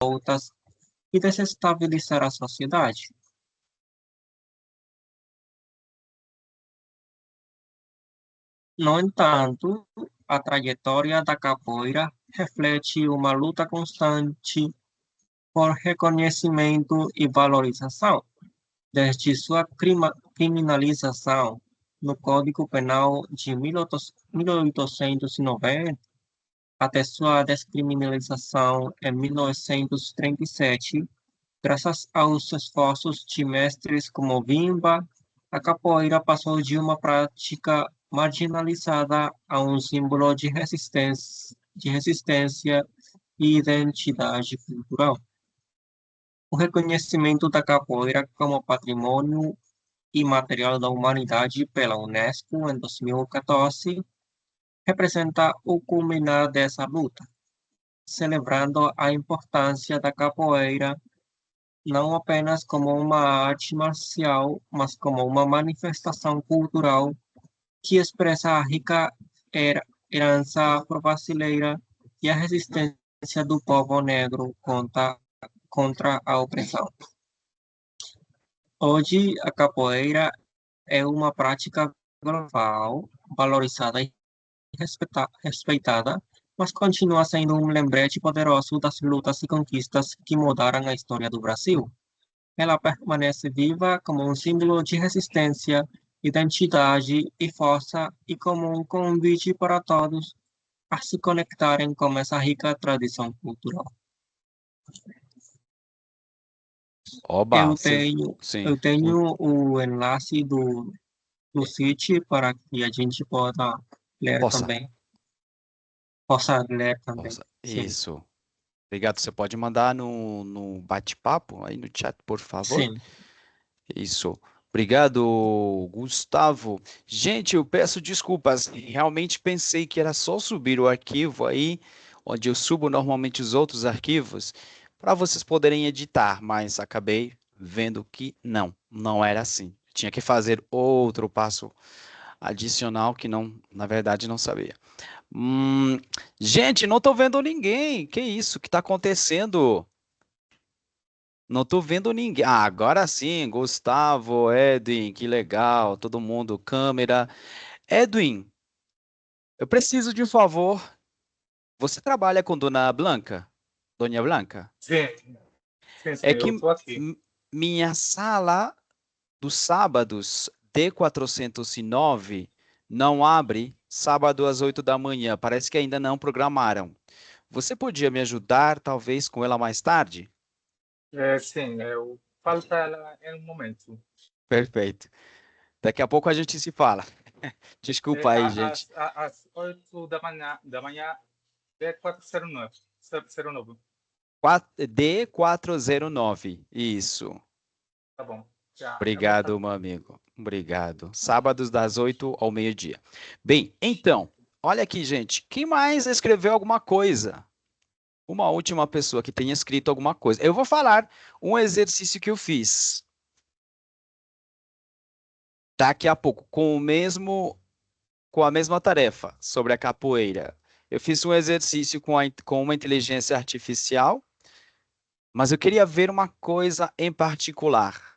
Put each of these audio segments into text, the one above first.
revoltas e desestabilizar a sociedade. No entanto, a trajetória da capoeira reflete uma luta constante por reconhecimento e valorização, desde sua criminalização no Código Penal de 1890 até sua descriminalização em 1937, graças aos esforços de mestres como Bimba, a capoeira passou de uma prática marginalizada a um símbolo de resistência e identidade cultural. O reconhecimento da capoeira como patrimônio imaterial da humanidade pela Unesco em 2014 representa o culminar dessa luta, celebrando a importância da capoeira não apenas como uma arte marcial, mas como uma manifestação cultural que expressa a rica herança afro-brasileira e a resistência do povo negro contra a opressão. Hoje, a capoeira é uma prática global, valorizada e respeitada, mas continua sendo um lembrete poderoso das lutas e conquistas que mudaram a história do Brasil. Ela permanece viva como um símbolo de resistência, identidade e força, e como um convite para todos a se conectarem com essa rica tradição cultural. Oba, Eu tenho, sim. eu tenho o enlace do site para que a gente possa ler Possa, também. Possa ler também, possa. sim. Isso. Obrigado. Você pode mandar no bate-papo aí no chat, por favor? Sim, Isso. Obrigado, Gustavo. Gente, eu peço desculpas. Realmente pensei que era só subir o arquivo aí, onde eu subo normalmente os outros arquivos, para vocês poderem editar, mas acabei vendo que não era assim. Tinha que fazer outro passo adicional que não, na verdade, não sabia. Hum, gente, não estou vendo ninguém. Que isso? Que está acontecendo? Não estou vendo ninguém. Ah, agora sim, Gustavo, Edwin, que legal, todo mundo, câmera. Edwin, eu preciso de um favor. Você trabalha com Dona Blanca? Dona Blanca? Sim, sim, sim, É eu que estou aqui. minha sala dos sábados D409 não abre sábado às 8 da manhã. Parece que ainda não programaram. Você podia me ajudar, talvez, com ela mais tarde? Sim, eu falo para ela em um momento. Perfeito. Daqui a pouco a gente se fala. Desculpa aí, gente. Às 8 da manhã é 409. 09. D409. Isso. Tá bom. Já vou Obrigado, fazer. meu amigo. Obrigado. Sábados das 8 ao meio-dia. Bem, então, olha aqui, gente. Quem mais escreveu alguma coisa? Uma última pessoa que tenha escrito alguma coisa. Eu vou falar um exercício que eu fiz daqui a pouco, com a mesma tarefa sobre a capoeira. Eu fiz um exercício com uma inteligência artificial, mas eu queria ver uma coisa em particular.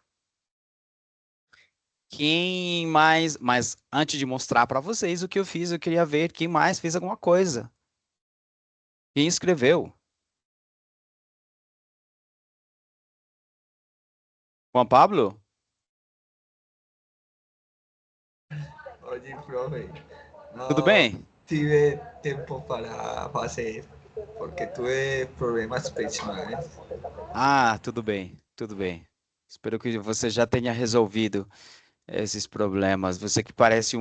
Quem mais. Mas antes de mostrar para vocês o que eu fiz, eu queria ver quem mais fez alguma coisa. Quem escreveu? Juan Pablo? Oye, profe, Tudo no bem? tive tiempo para fazer, porque tuve problemas personales. Ah, tudo bem, tudo bem. Espero que você já tenha resolvido esses problemas. Você que parece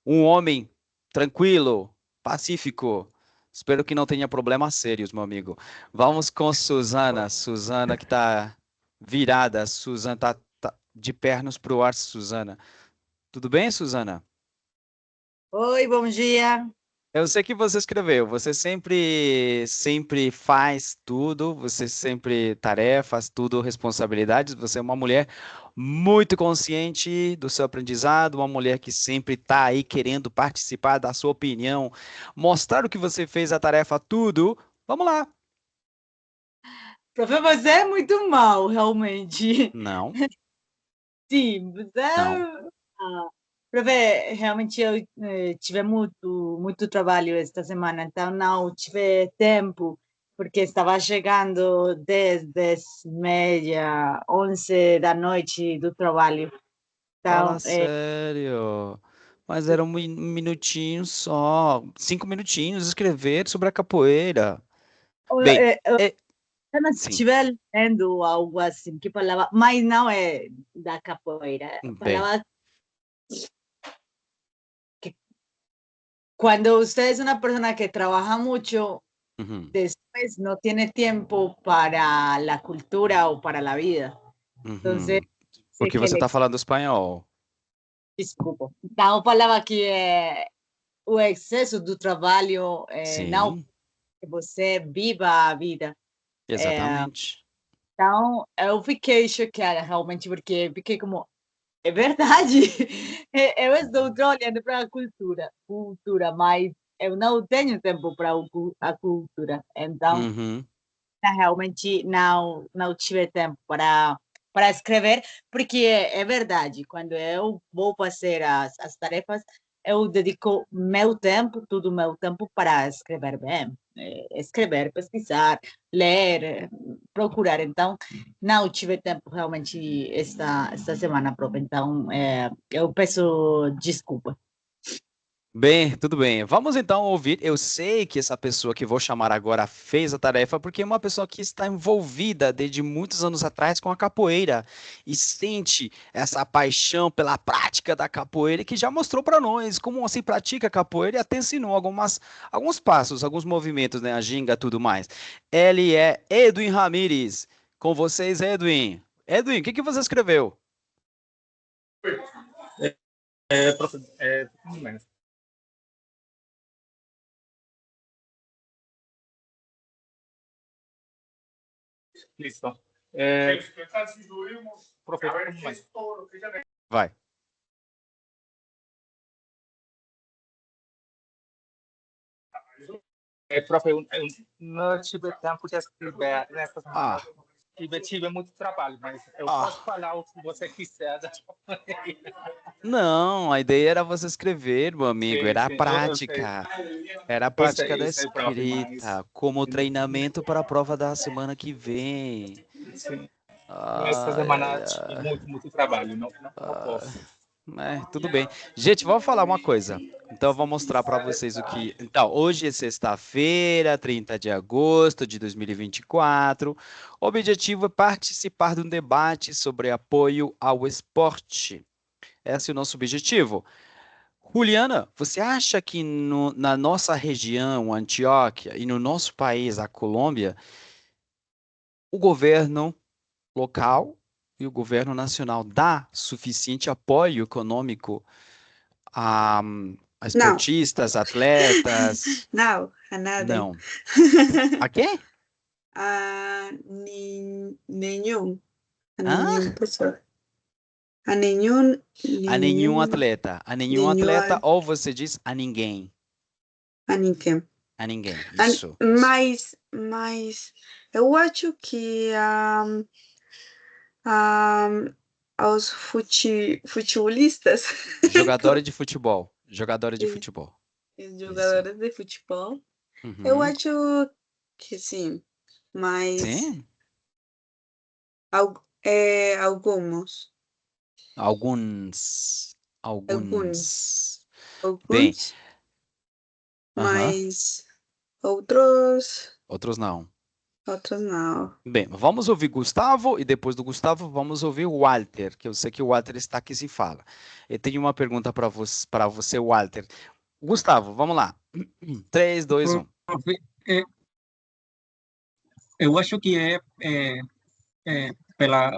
um homem tranquilo, pacífico. Espero que não tenha problemas sérios, meu amigo. Vamos com Suzana. Suzana que está virada. Suzana tá de pernas para o ar, Suzana. Tudo bem, Suzana? Oi, bom dia. Eu sei que você escreveu. Você sempre faz tudo. Você sempre tarefas, tudo responsabilidades. Você é uma mulher muito consciente do seu aprendizado, uma mulher que sempre está aí querendo participar da sua opinião, mostrar o que você fez, a tarefa, tudo. Vamos lá. Profe, você é muito mal, realmente. Não, Sim, você não. profe, realmente eu tive muito trabalho esta semana, então não tive tempo, porque estava chegando 10, 10h30, 11 da noite do trabalho. Fala Então, sério. Mas era um minutinho só. 5 minutinhos escrever sobre a capoeira. Bem, é, eu não sim. estive lendo algo assim que falava, mas não é da capoeira, Bem, falava que quando usted es una persona que trabaja mucho, uhum, después no tiene tiempo para la cultura o para la vida. Entonces, uhum. sé Porque que você le está falando espanhol. desculpa. Então, falava que o excesso do trabalho não Sim, que você viva a vida. exatamente. Então, eu fiquei choquada realmente, porque fiquei como, é verdade. Eu estou olhando para a cultura, mas eu não tenho tempo para a cultura. Então, Uhum. realmente não tive tempo para escrever, porque é verdade, quando eu vou fazer as tarefas, eu dedico todo o meu tempo para escrever bem, escrever, pesquisar, ler, procurar. Então, não tive tempo realmente esta semana, prof. Então, eu peço desculpa. Bem, tudo bem. Vamos então ouvir. Eu sei que essa pessoa que vou chamar agora fez a tarefa porque é uma pessoa que está envolvida desde muitos anos atrás com a capoeira e sente essa paixão pela prática da capoeira, que já mostrou para nós como se pratica a capoeira e até ensinou alguns passos, alguns movimentos, né? A ginga, tudo mais. Ele é Edwin Ramires. Com vocês, Edwin. Edwin, o que você escreveu? Profe, un momento. Listo. Profe, un momento. Vai. Profe, eu não tive tempo de escrever nessa semana. Ah, Tive muito trabalho, mas eu ah. posso falar o que você quiser da Não, a ideia era você escrever, meu amigo, Sim, era a sim, eu sei. prática. Era a prática da Eu sei, profe, mas escrita, como treinamento para a prova da semana que vem. sim, nessa Ai, ai, semana tive ai. muito trabalho, não posso. Tudo bem. Gente, vou falar uma coisa. Então, eu vou mostrar para vocês o que. Então, hoje é sexta-feira, 30 de agosto de 2024. O objetivo é participar de um debate sobre apoio ao esporte. Esse é o nosso objetivo. Juliana, você acha que na nossa região, Antioquia, e no nosso país, a Colômbia, o governo local e o governo nacional dá suficiente apoio econômico a, a Não, esportistas, atletas? não, a nada. Não. A quê? Nenhum, a nenhum Hã? pessoa. A nenhum, A nenhum nenhum, atleta. A nenhum nenhum, atleta, ou você diz a ninguém. a ninguém. A ninguém. A- Isso. mas eu acho que um, aos futebolistas, Jogadores de futebol. Jogadores de e futebol. Isso. jogadores de futebol, eu Uhum. acho que sim, mas Sim. alguns, Alguns. alguns, Alguns. Bem, alguns, aham. mas outros Outros não. Bem, vamos ouvir Gustavo e depois do Gustavo vamos ouvir o Walter, que eu sei que o Walter está aqui se fala. Eu tenho uma pergunta para você, Walter. Gustavo, vamos lá. 3, 2, 1. Profe, eu acho que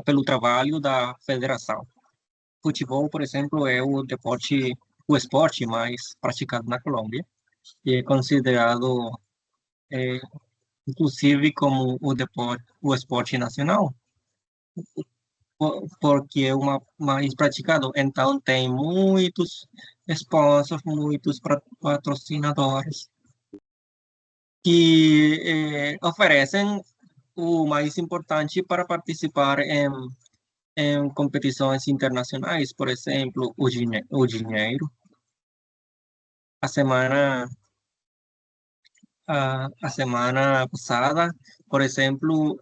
pelo trabalho da federação. Futebol, por exemplo, é o esporte mais praticado na Colômbia e é considerado, é, inclusive, como o esporte nacional, porque é uma mais praticado. Então, tem muitos sponsors, muitos patrocinadores que oferecem o mais importante para participar em competições internacionais, por exemplo, o dinheiro. A semana, a semana passada, por exemplo,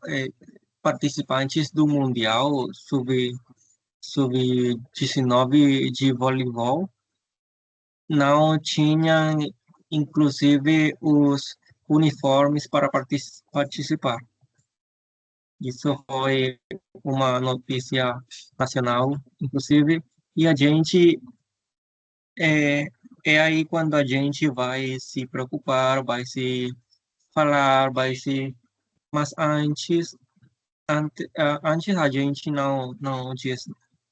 participantes do Mundial sub-19 de voleibol não tinham, inclusive, os uniformes para participar. Isso foi uma notícia nacional, inclusive, e a gente é, é aí quando a gente vai se preocupar, vai se falar, vai se. Mas antes a gente não diz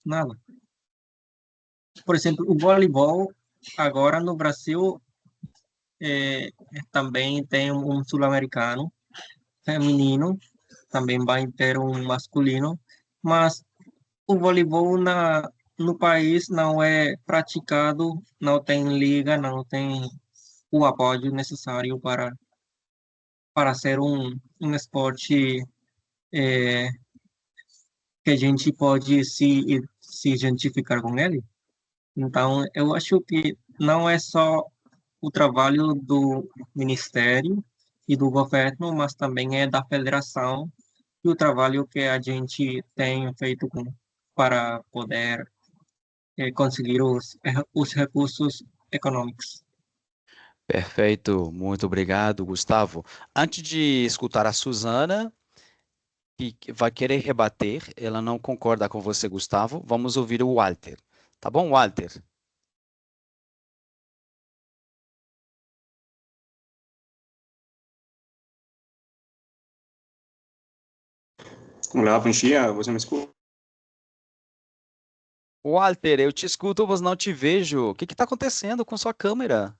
nada. Por exemplo, o voleibol, agora no Brasil, é, também tem um sul-americano feminino, também vai ter um masculino, mas o voleibol no país não é praticado, não tem liga, não tem o apoio necessário para ser um esporte é, que a gente pode se identificar com ele. Então, eu acho que não é só o trabalho do Ministério e do governo, mas também é da federação e o trabalho que a gente tem feito para poder conseguir os recursos econômicos. Perfeito, muito obrigado, Gustavo. Antes de escutar a Suzana, que vai querer rebater, ela não concorda com você, Gustavo, vamos ouvir o Walter. Tá bom, Walter? Olá, bom dia, você me escuta? Walter, eu te escuto, mas não te vejo. O que está acontecendo com sua câmera?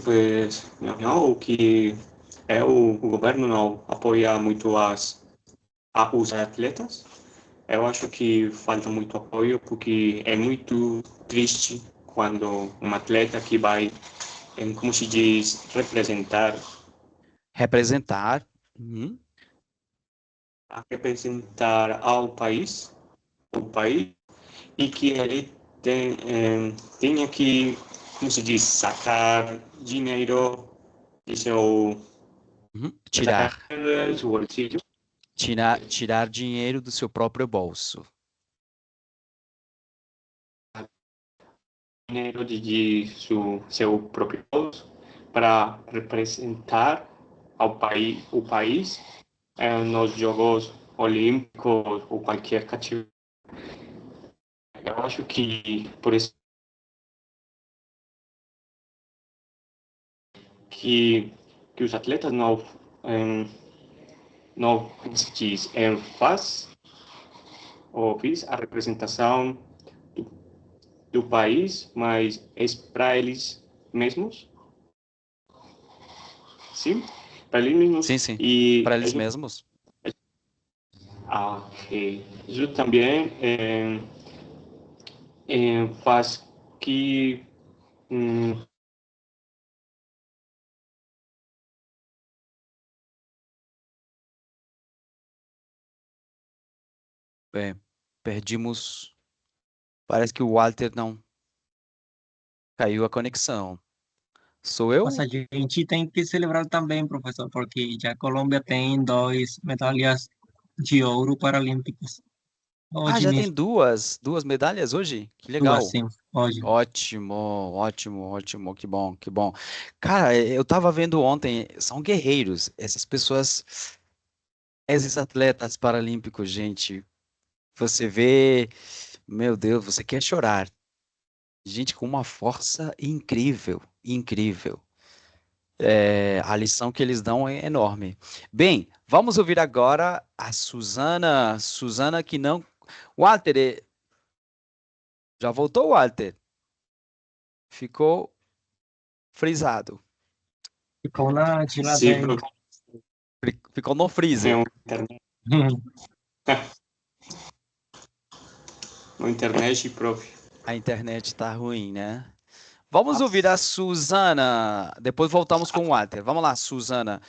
Pues, não, que o governo não apoia muito os atletas. Eu acho que falta muito apoio, porque é muito triste quando um atleta que vai, como se diz, Representar. Uhum. representar o país, e que ele tenha que, como se diz, sacar dinheiro de seu Uhum. sacar su bolsillo, Tirar dinheiro do seu próprio bolso. dinheiro de seu próprio bolso, para representar o país nos Jogos Olímpicos ou qualquer categoria. Eu acho que por isso que os atletas não, como se diz, fiz a representação do país, mas é para eles mesmos, sim, para eles mesmos. Sim, sim. E Para eles mesmos. Isso também faz que Bem, perdimos. Parece que o Walter não caiu a conexão. Sou eu? Mas a gente tem que celebrar também, professor, porque já a Colômbia tem 2 medalhas de ouro paralímpicas. Ah, Hoje já tem mesmo, duas medalhas hoje? Que duas, legal. sim, hoje. Ótimo, ótimo, ótimo, que bom, que bom. Cara, eu tava vendo ontem, são guerreiros, essas pessoas, esses atletas paralímpicos, gente. Você vê, meu Deus, você quer chorar. Gente com uma força incrível, incrível. A lição que eles dão é enorme. Bem, vamos ouvir agora a Suzana. Suzana que não. Walter, já voltou, Walter? Ficou frisado. Ficou na sim, geladeira. Ficou no freezer. internet. na internet, prof. A internet tá ruim, né? Vamos ouvir a Suzana. Depois voltamos com o Walter. Vamos lá, Suzana.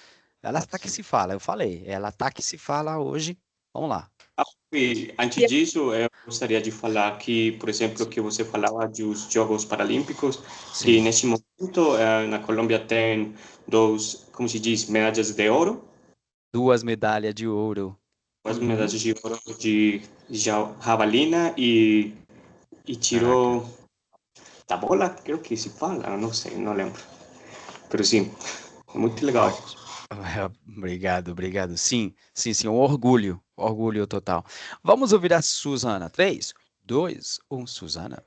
Ela tá que se fala, eu falei. Ela tá que se fala hoje. Vamos lá. E antes disso, eu gostaria de falar que, por exemplo, que você falava dos Jogos Paralímpicos, que Sim. neste momento na Colômbia tem como se diz, medalhas de ouro, 2 medalhas de ouro. duas medalhas de ouro de javelina e tiro da bola, creo que se fala, não sei, não lembro. Pero sim, é muito legal. Obrigado, obrigado. Sim, um orgulho total. Vamos ouvir a Suzana. 3, 2, 1, Suzana.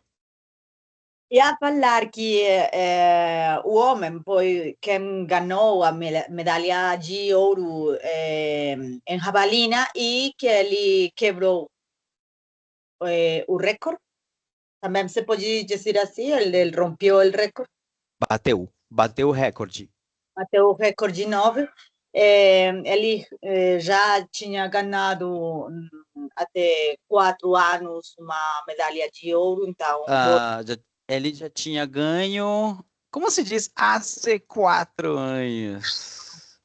E a falar que o homem foi quem ganhou a medalha de ouro em javelina e que ele quebrou o recorde. Também se pode dizer assim, ele rompeu o recorde. Bateu o recorde. Bateu o recorde novo. Ele já tinha ganhado até 4 anos uma medalha de ouro, então Ele já tinha ganho, como se diz, há 4 anos.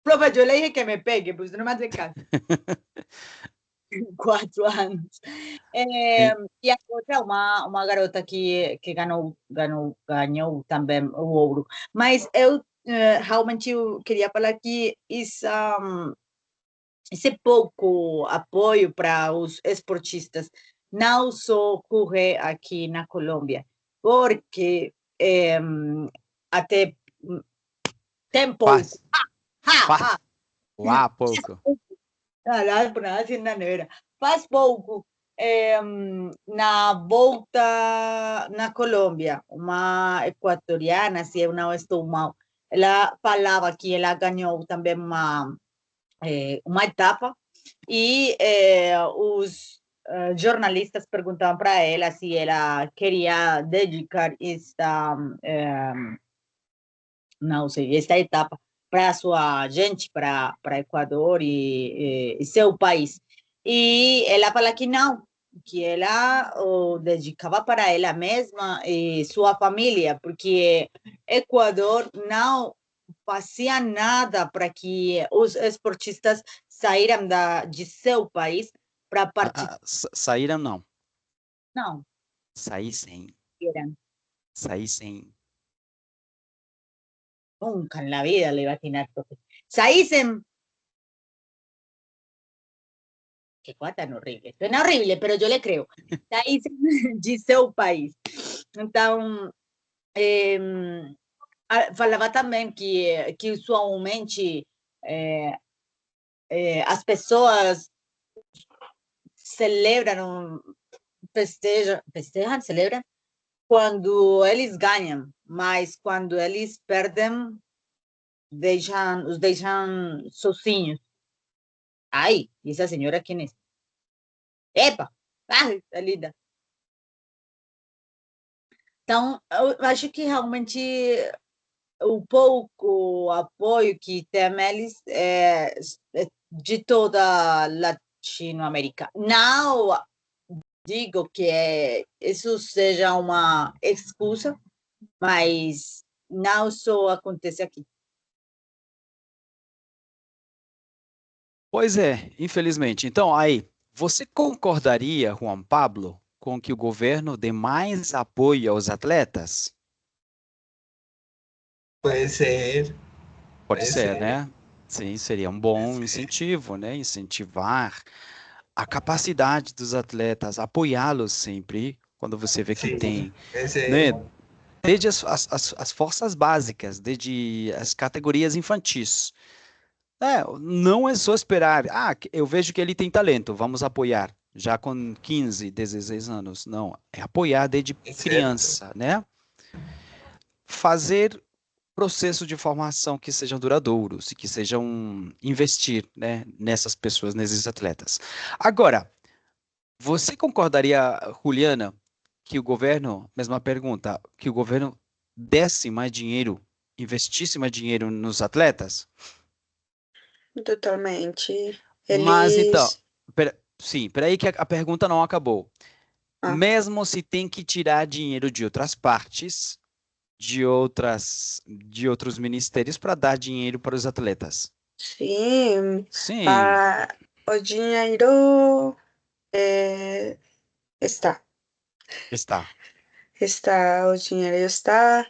Profe, eu le dije que me pegue, porque você não me hace caso. 4 anos. E a outra, uma garota que ganhou também o ouro. Mas eu realmente queria falar que esse pouco apoio para os esportistas não só ocorre aqui na Colômbia, porque até tem pouco. Pouco. Por nada assim na nevera. Faz pouco, na volta na Colômbia, uma equatoriana, se eu não estou mal, ela falava que ela ganhou também uma etapa e os jornalistas perguntavam para ela se ela queria dedicar não sei, esta etapa para sua gente, para Equador e seu país. E ela fala que não, que ela o dedicava para ela mesma e sua família, porque Equador não fazia nada para que os esportistas saíram de seu país para participar. Saíram não. Não. Saíssem. Nunca en la vida le iba a atinar, profe. Saísem. Qué cosa tan horrible. Suena horrible, pero yo le creo. Saísem de seu país. Então, falava também que usualmente as pessoas celebram, celebram quando eles ganham, mas quando eles perdem, os deixam sozinhos. Ai, e essa senhora quem é? Epa! Ai, tá linda. Então, eu acho que realmente o pouco apoio que tem eles é de toda a Latinoamérica. Não digo que isso seja uma excusa, mas não só acontece aqui. Pois é, infelizmente. Então, aí, você concordaria, Juan Pablo, com que o governo dê mais apoio aos atletas? Puede ser. Pode Puede ser, ser. né? Sim, seria um bom Puede ser. incentivo, né? Incentivar a capacidade dos atletas, apoiá-los sempre, quando você vê que Sí, tem, puede ser. né? Desde as forças básicas, desde as categorias infantis. Não é só esperar, eu vejo que ele tem talento, vamos apoiar, já com 15, 16 anos. Não, é apoiar desde Es cierto. criança, né? Fazer processo de formação que sejam duradouros e que sejam investir, né, nessas pessoas, nesses atletas. Agora, você concordaria, Juliana, que o governo, mesma pergunta, que o governo desse mais dinheiro, investisse mais dinheiro nos atletas? Totalmente. Mas então, Eles. sim, peraí que a pergunta não acabou. Ah, Mesmo se tem que tirar dinheiro de outras partes, de outros ministérios para dar dinheiro para os atletas. sim. Sim, Ah, o dinheiro está. está. O dinheiro está.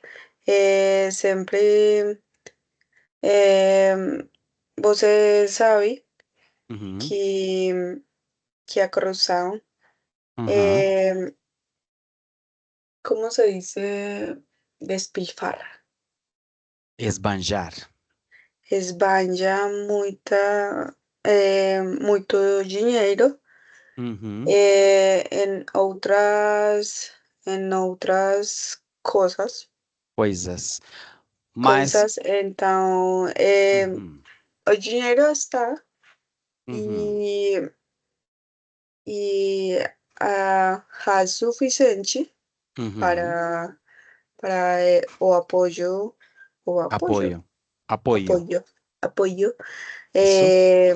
Sempre você sabe Uhum, que a corrupção uhum. é, como se dice, despilfarra. Esbanjar. Esbanja muito dinheiro Uhum. em outras Coisas. Mas, coisas. Então, uhum, o dinheiro está uhum, e, e há suficiente uhum. para, para o apoio, Apoio. Apoio. apoio, apoio, Isso? eh,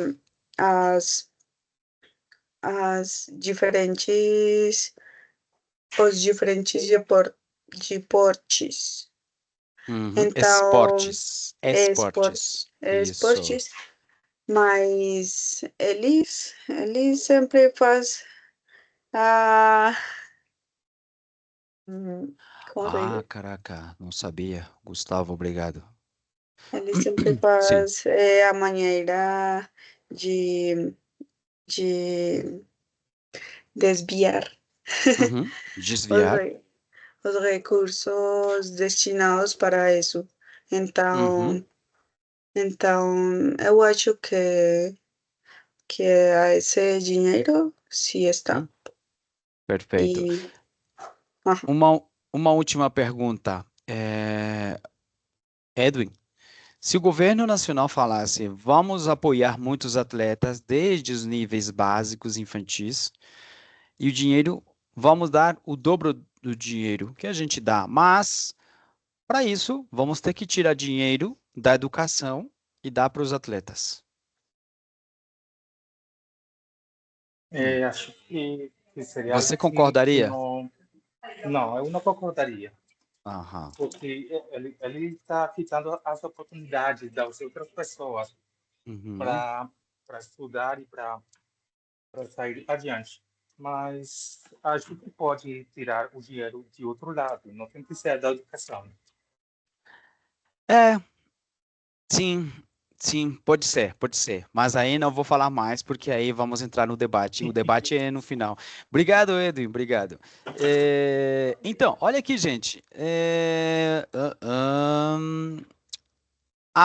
as, as diferentes, os diferentes deportes. Uhum. Então, Esportes. esportes, Esportes. Isso. esportes, mas eles sempre faz a, como se Ah, diz? caraca, não sabia. Gustavo, obrigado. Ele sempre Sim. faz a maneira de, de desviar Uhum. os, Desviar. re- os recursos destinados para isso. Uhum. Então, eu acho que esse dinheiro sim está. Perfeito. E, ah, Uma última pergunta. Edwin, se o governo nacional falasse, vamos apoiar muitos atletas desde os níveis básicos infantis, e o dinheiro, vamos dar o dobro do dinheiro que a gente dá, mas para isso vamos ter que tirar dinheiro da educação e dar para os atletas. Hum. Acho que seria algo Você que concordaria? não, eu não concordaria, Aham. porque ele está quitando as oportunidades das outras pessoas Uhum. para estudar e para sair adiante. Mas acho que pode tirar o dinheiro de outro lado, não tem que ser da educação. É, sim, sim, pode ser, pode ser. Mas aí não vou falar mais, porque aí vamos entrar no debate. O debate é no final. Obrigado, Edwin, obrigado. Então, olha aqui, gente.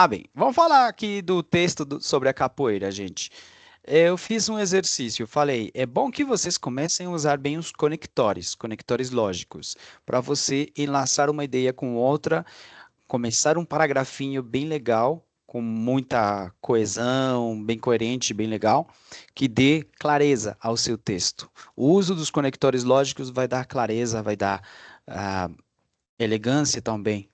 Bem, vamos falar aqui do texto sobre a capoeira, gente. Eu fiz um exercício, falei, é bom que vocês comecem a usar bem os conectores lógicos, para você enlaçar uma ideia com outra, começar um paragrafinho bem legal, com muita coesão, bem coerente, bem legal, que dê clareza ao seu texto. O uso dos conectores lógicos vai dar clareza, vai dar elegância também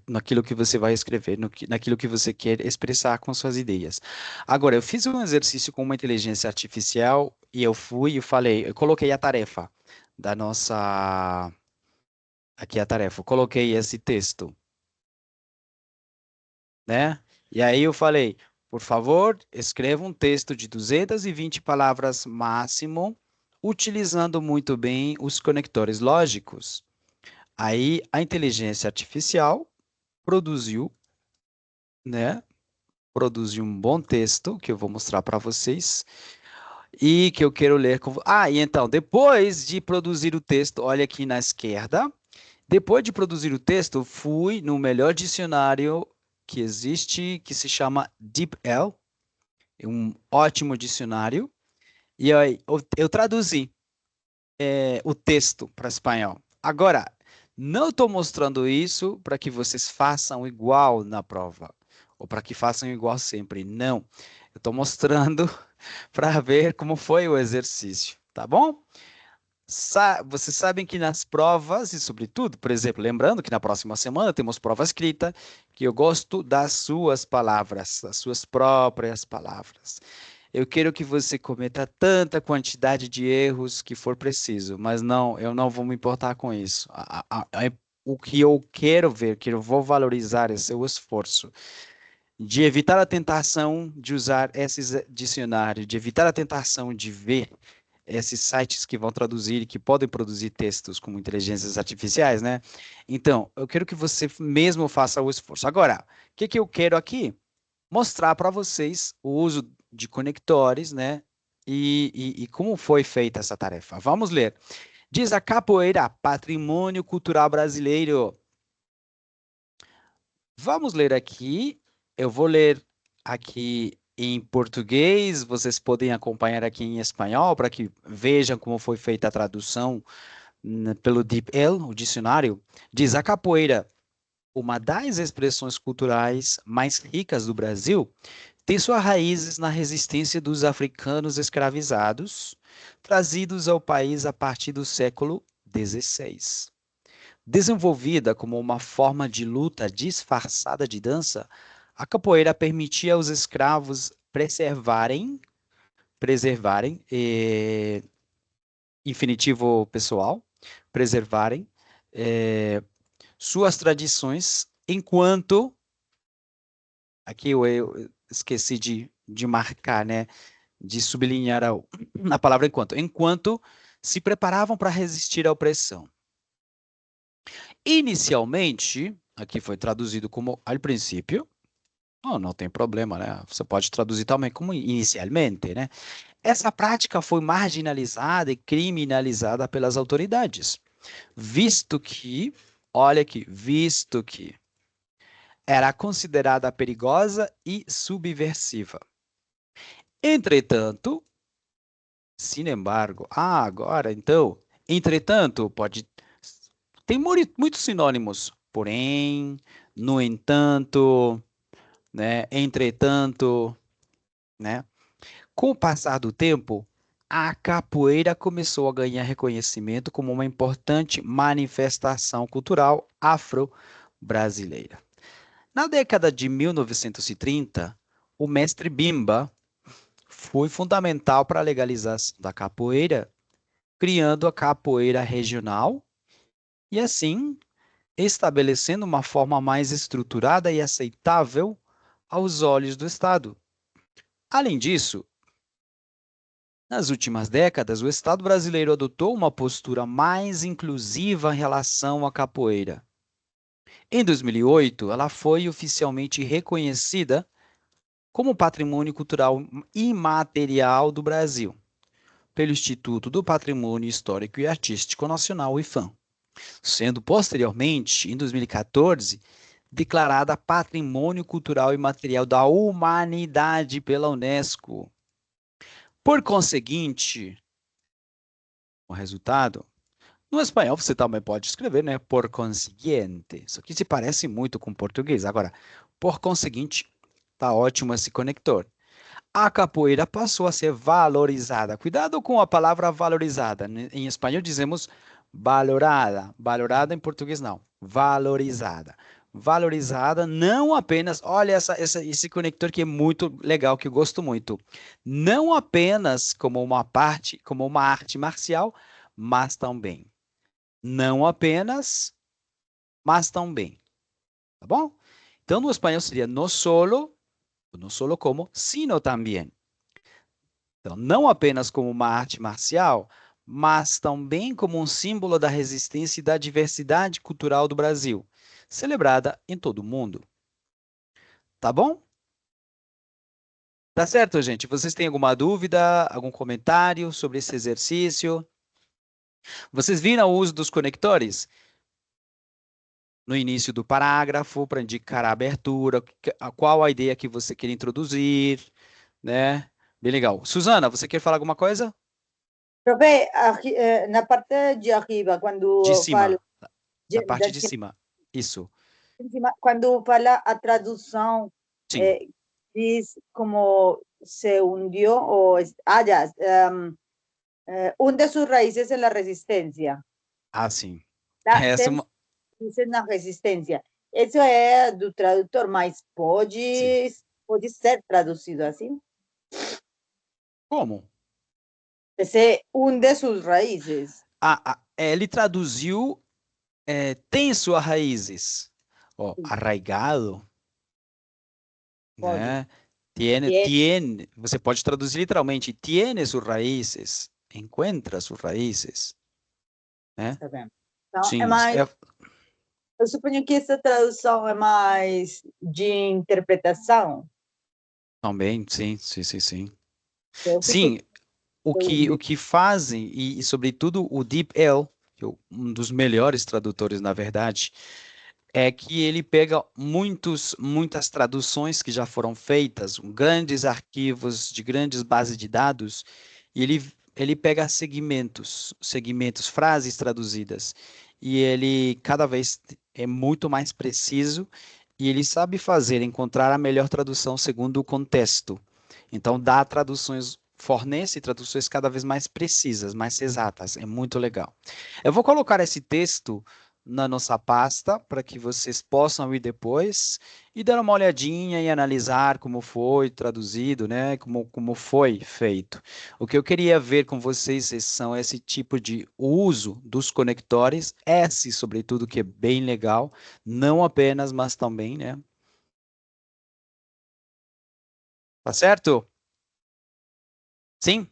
naquilo que você vai escrever, naquilo que você quer expressar com suas ideias. Agora, eu fiz um exercício com uma inteligência artificial e eu fui e falei, eu coloquei a tarefa da nossa. Aqui é a tarefa, eu coloquei esse texto, né? E aí eu falei, por favor, escreva um texto de 220 palavras máximo, utilizando muito bem os conectores lógicos. Aí a inteligência artificial produziu, né? Produziu um bom texto que eu vou mostrar para vocês e que eu quero ler com. E então, depois de produzir o texto, olha aqui na esquerda. Depois de produzir o texto, fui no melhor dicionário que existe, que se chama DeepL, é um ótimo dicionário, e aí eu traduzi o texto para espanhol. Agora, não estou mostrando isso para que vocês façam igual na prova, ou para que façam igual sempre. Não. Eu estou mostrando para ver como foi o exercício, tá bom? Vocês sabem que nas provas, e sobretudo, por exemplo, lembrando que na próxima semana temos prova escrita, que eu gosto das suas palavras, das suas próprias palavras. eu quero que você cometa tanta quantidade de erros que for preciso, mas não, eu não vou me importar com isso. O que eu quero ver, que eu vou valorizar é seu esforço de evitar a tentação de usar esses dicionários, de evitar a tentação de ver esses sites que vão traduzir e que podem produzir textos como inteligências artificiais, né? Então, eu quero que você mesmo faça o esforço. Agora, o que que eu quero aqui? Mostrar para vocês o uso de conectores, né? E como foi feita essa tarefa. Vamos ler. Diz a capoeira, patrimônio cultural brasileiro. Vamos ler aqui. Eu vou ler aqui em português, vocês podem acompanhar aqui em espanhol para que vejam como foi feita a tradução pelo DeepL, o dicionário. Diz a capoeira, uma das expressões culturais mais ricas do Brasil, tem suas raízes na resistência dos africanos escravizados, trazidos ao país a partir do século XVI. Desenvolvida como uma forma de luta disfarçada de dança, a capoeira permitia aos escravos preservarem, infinitivo pessoal, preservarem suas tradições, enquanto, aqui eu esqueci de marcar, né, de sublinhar a palavra enquanto se preparavam para resistir à opressão. Inicialmente, aqui foi traduzido como al princípio, não tem problema, né? Você pode traduzir também como inicialmente, né? Essa prática foi marginalizada e criminalizada pelas autoridades, visto que era considerada perigosa e subversiva. Entretanto, sin embargo, agora então, entretanto, tem muitos sinônimos, porém, no entanto, né, entretanto, né? Com o passar do tempo, a capoeira começou a ganhar reconhecimento como uma importante manifestação cultural afro-brasileira. Na década de 1930, o mestre Bimba foi fundamental para a legalização da capoeira, criando a capoeira regional e, assim, estabelecendo uma forma mais estruturada e aceitável aos olhos do Estado. Além disso, nas últimas décadas, o Estado brasileiro adotou uma postura mais inclusiva em relação à capoeira. Em 2008, ela foi oficialmente reconhecida como Patrimônio Cultural Imaterial do Brasil, pelo Instituto do Patrimônio Histórico e Artístico Nacional, IFAM, sendo posteriormente, em 2014, declarada Patrimônio Cultural Imaterial da Humanidade pela Unesco. Por conseguinte, o resultado, no espanhol você também pode escrever, né? Por consiguiente. Isso aqui se parece muito com português. Agora, por conseguinte, tá ótimo esse conector. A capoeira passou a ser valorizada. Cuidado com a palavra valorizada. Em espanhol dizemos valorada. Valorada em português não. Valorizada. Valorizada não apenas, olha esse conector que é muito legal, que eu gosto muito. Não apenas como uma arte marcial, mas também. Não apenas, mas também. Tá bom? Então, no espanhol seria no solo como, sino também. Então, não apenas como uma arte marcial, mas também como um símbolo da resistência e da diversidade cultural do Brasil, celebrada em todo o mundo. Tá bom? Tá certo, gente? Vocês têm alguma dúvida, algum comentário sobre esse exercício? Vocês viram o uso dos conectores? No início do parágrafo, para indicar a abertura, qual a ideia que você quer introduzir, né? Bem legal. Suzana, você quer falar alguma coisa? Profe, na parte de arriba, De quando falo cima, na parte de cima. Isso. quando fala a tradução, Sim. diz como se hundió o ya, hunde sus raíces en la resistencia. Ah, sim. Tem raíces na resistência. Isso é do tradutor, mas pode ser traduzido assim? Como? Esse é um de suas raízes. Ele traduziu, tem suas raízes. Ó, arraigado, Pode. né? Tiene. Tiene, você pode traduzir literalmente, tiene sus raízes, encontra sus raízes, né? Tá bem. Então, é Sim, mais. Eu suponho que essa tradução é mais de interpretação. também, sim, sim, sim, sim. Eu fico Sim, o que fazem, e sobretudo o DeepL, que é um dos melhores tradutores, na verdade, é que ele pega muitas traduções que já foram feitas, grandes arquivos de grandes bases de dados, e ele pega segmentos, frases traduzidas, e ele cada vez é muito mais preciso, e ele sabe encontrar a melhor tradução segundo o contexto. Então, fornece traduções cada vez mais precisas, mais exatas. É muito legal. Eu vou colocar esse texto na nossa pasta para que vocês possam ir depois e dar uma olhadinha e analisar como foi traduzido, né? Como foi feito. O que eu queria ver com vocês são esse tipo de uso dos conectores, S, sobretudo, que é bem legal, não apenas, mas também, né? Tá certo? Sim?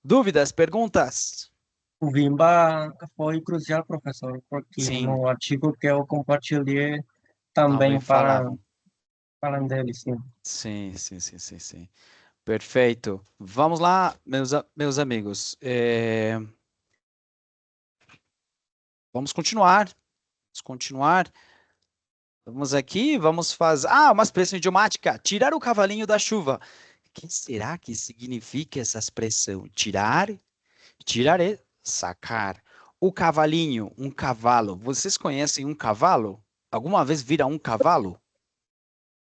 Dúvidas, perguntas? O Vimba foi crucial, professor, porque Sim, no artigo que eu compartilhei também também falavam. falam dele, sim. Sim, sim, sim, sim, sim. Perfeito. Vamos lá, meus amigos. Vamos continuar. Vamos continuar. Vamos aqui, vamos fazer. Uma expressão idiomática. Tirar o cavalinho da chuva. O que será que significa essa expressão? Tirar é sacar. O cavalinho, um cavalo. Vocês conhecem um cavalo? Alguma vez viram um cavalo?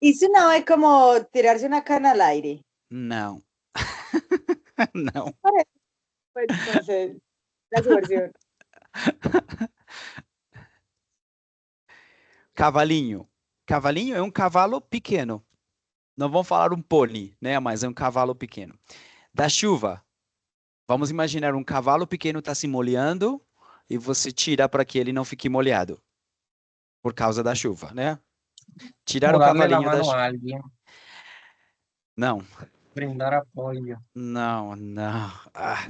Isso não é como tirar-se uma cana al aire. Não. Não. Pues, entonces, la subversión. Cavalinho. Cavalinho é um cavalo pequeno. Não vamos falar um pônei, né? Mas é um cavalo pequeno. Da chuva. Vamos imaginar um cavalo pequeno está se molhando e você tira para que ele não fique molhado por causa da chuva, né? Tirar Como o darle la cavalinho da mano chuva. a alguien, Não, brindar apoyo. não, não.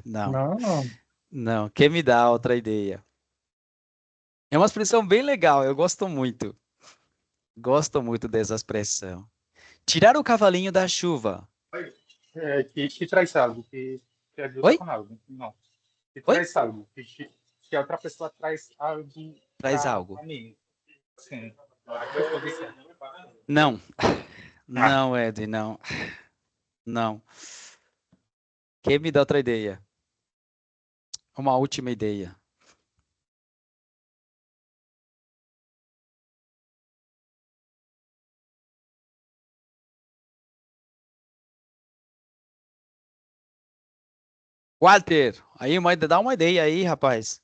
Não, No, não. Quem me dá outra ideia? É uma expressão bem legal, eu gosto muito. Gosto muito dessa expressão. Tirar o cavalinho da chuva. Que traz algo, que ajuda Oi? com algo. Não. Que Oi? traz algo. Que a outra pessoa traz algo Traz para algo. mim. Sim. Mas pode ser. Não. Não, Ed, não. Não. Quem me dá outra ideia? Uma última ideia. Walter, aí dá uma ideia aí, rapaz.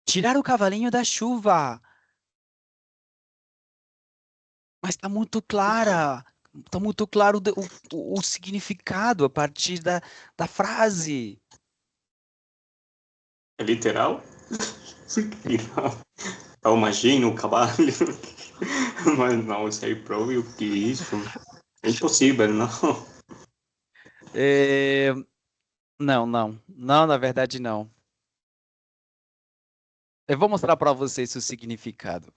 Tirar o cavalinho da chuva. Mas está muito clara. Está muito claro o significado a partir da frase. É literal? Eu imagino o cavalo, mas não sei próprio o que é isso. É impossível, não? Não, não. Não, na verdade, não. Eu vou mostrar para vocês o significado.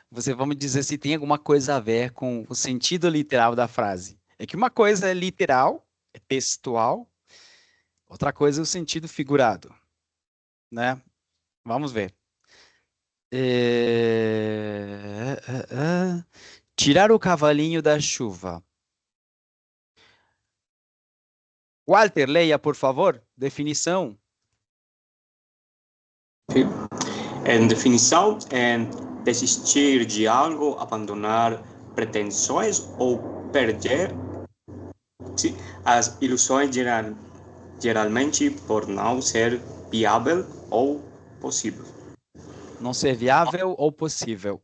Você vai me dizer se tem alguma coisa a ver com o sentido literal da frase. É que uma coisa é literal, é textual, outra coisa é o sentido figurado, né? Vamos ver. Tirar o cavalinho da chuva. Walter, leia, por favor. Definição. Em definição, é desistir de algo, abandonar pretensões ou perder as ilusões geralmente por não ser viável ou possível. Não ser viável ou possível.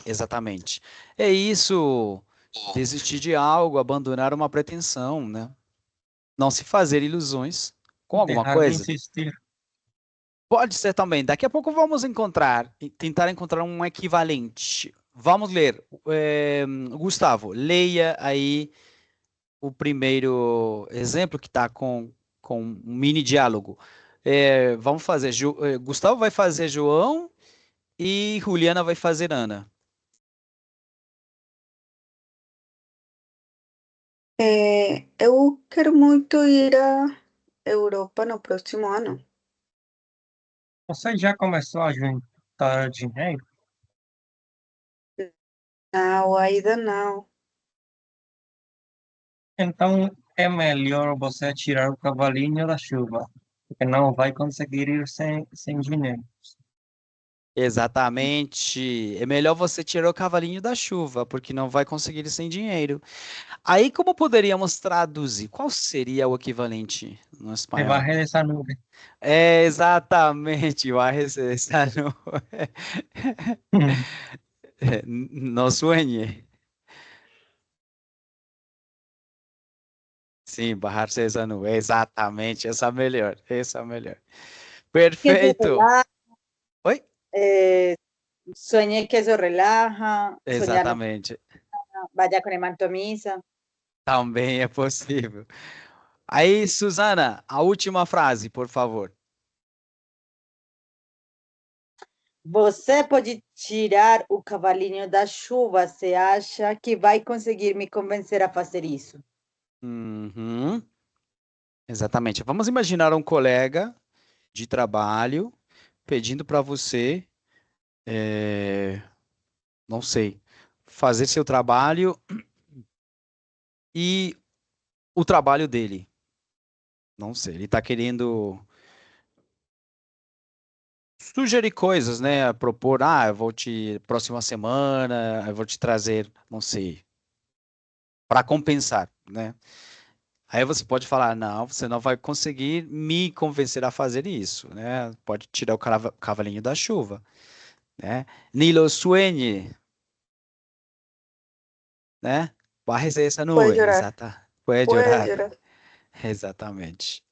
Exatamente. É isso, desistir de algo, abandonar uma pretensão, né? Não se fazer ilusões com alguma Dejar de coisa. insistir. Pode ser também. Daqui a pouco vamos tentar encontrar um equivalente. Vamos ler. Gustavo, leia aí o primeiro exemplo que está com um mini diálogo. Vamos fazer. Gustavo vai fazer João e Juliana vai fazer Ana. Eu quero muito ir à Europa no próximo ano. Você já começou a juntar dinheiro? Não, ainda não. Então é melhor você tirar o cavalinho da chuva, porque não vai conseguir ir sem dinheiro. Exatamente. É melhor você tirar o cavalinho da chuva, porque não vai conseguir sem dinheiro. Aí, como poderíamos traduzir? Qual seria o equivalente no Te espanhol? baje dessa nuvem. É exatamente, vai receber. No sueñe. Sim, barrar-se essa nuvem. Exatamente, essa é melhor. Essa é melhor. Que se Perfeito. relaja, Oi? sueñe que eso relaja, soñar no Exatamente. vaya con el manto a misa. Também é possível. Aí, Suzana, a última frase, por favor. Você pode tirar o cavalinho da chuva, você acha que vai conseguir me convencer a fazer isso? Uhum. Exatamente. Vamos imaginar um colega de trabalho pedindo para você, não sei, fazer seu trabalho e o trabalho dele. Não sei, ele está querendo sugerir coisas, né? Propor, eu vou próxima semana, eu vou te trazer, não sei, para compensar, né? Aí você pode falar, não, você não vai conseguir me convencer a fazer isso, né? Pode tirar o cavalinho da chuva, né? Ni lo sueñe, né? Bárrese essa Puede nuvem, llorar, exata. Pode puede orar, llorar. exatamente,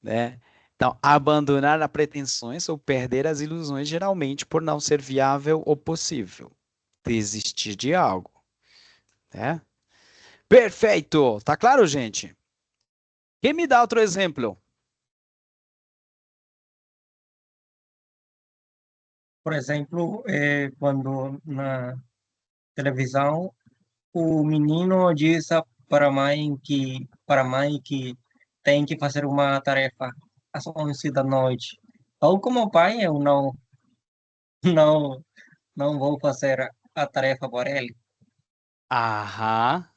né? Então, abandonar as pretensões ou perder as ilusões, geralmente por não ser viável ou possível. Desistir de algo, né? Perfeito! Tá claro, gente? Quem me dá outro exemplo? Por exemplo, quando na televisão o menino diz para a mãe que tem que fazer uma tarefa às 11 da noite. Ou como pai, eu não, não vou fazer a tarefa por ele. Aham.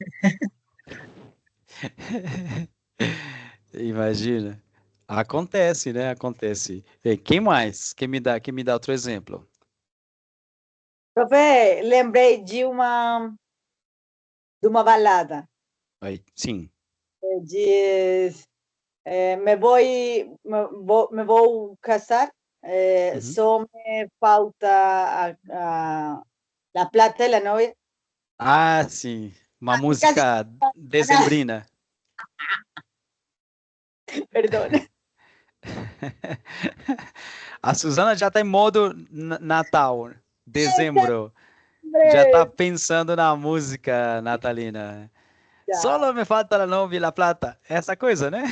Imagina. Acontece, né? Acontece. E quem mais? Quem me dá outro exemplo? Profe, lembrei de uma balada. Aí, sim. Diz, me vou casar, Uhum. só me falta a plata de la novia. Ah, sim. Uma Casi, música dezembrina. perdón. A Suzana já está em modo Natal, dezembro. Já está Hombre, pensando na música natalina. ya, Solo me falta la novia y la plata. Essa coisa, né?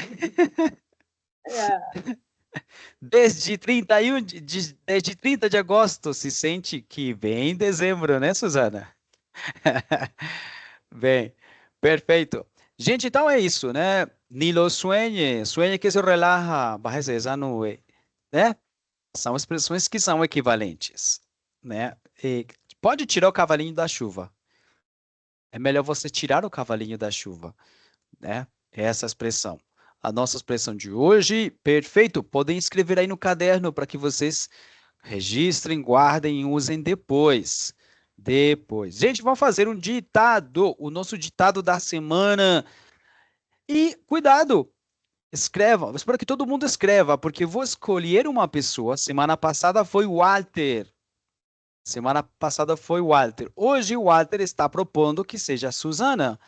ya. Desde 31 desde 30 de agosto se sente que vem dezembro, né, Suzana? Bem, perfeito. Gente, então é isso, né? Ni lo sueñe, sueñe que se relaja, bájese esa nube, né? São expressões que são equivalentes, né? E pode tirar o cavalinho da chuva. É melhor você tirar o cavalinho da chuva, né? Essa expressão. A nossa expressão de hoje, perfeito. Podem escrever aí no caderno para que vocês registrem, guardem e usem depois. Depois. Gente, vamos fazer um ditado, o nosso ditado da semana. E cuidado, escrevam. Espero que todo mundo escreva, porque vou escolher uma pessoa. Semana passada foi o Walter. Semana passada foi o Walter. Hoje o Walter está propondo que seja a Suzana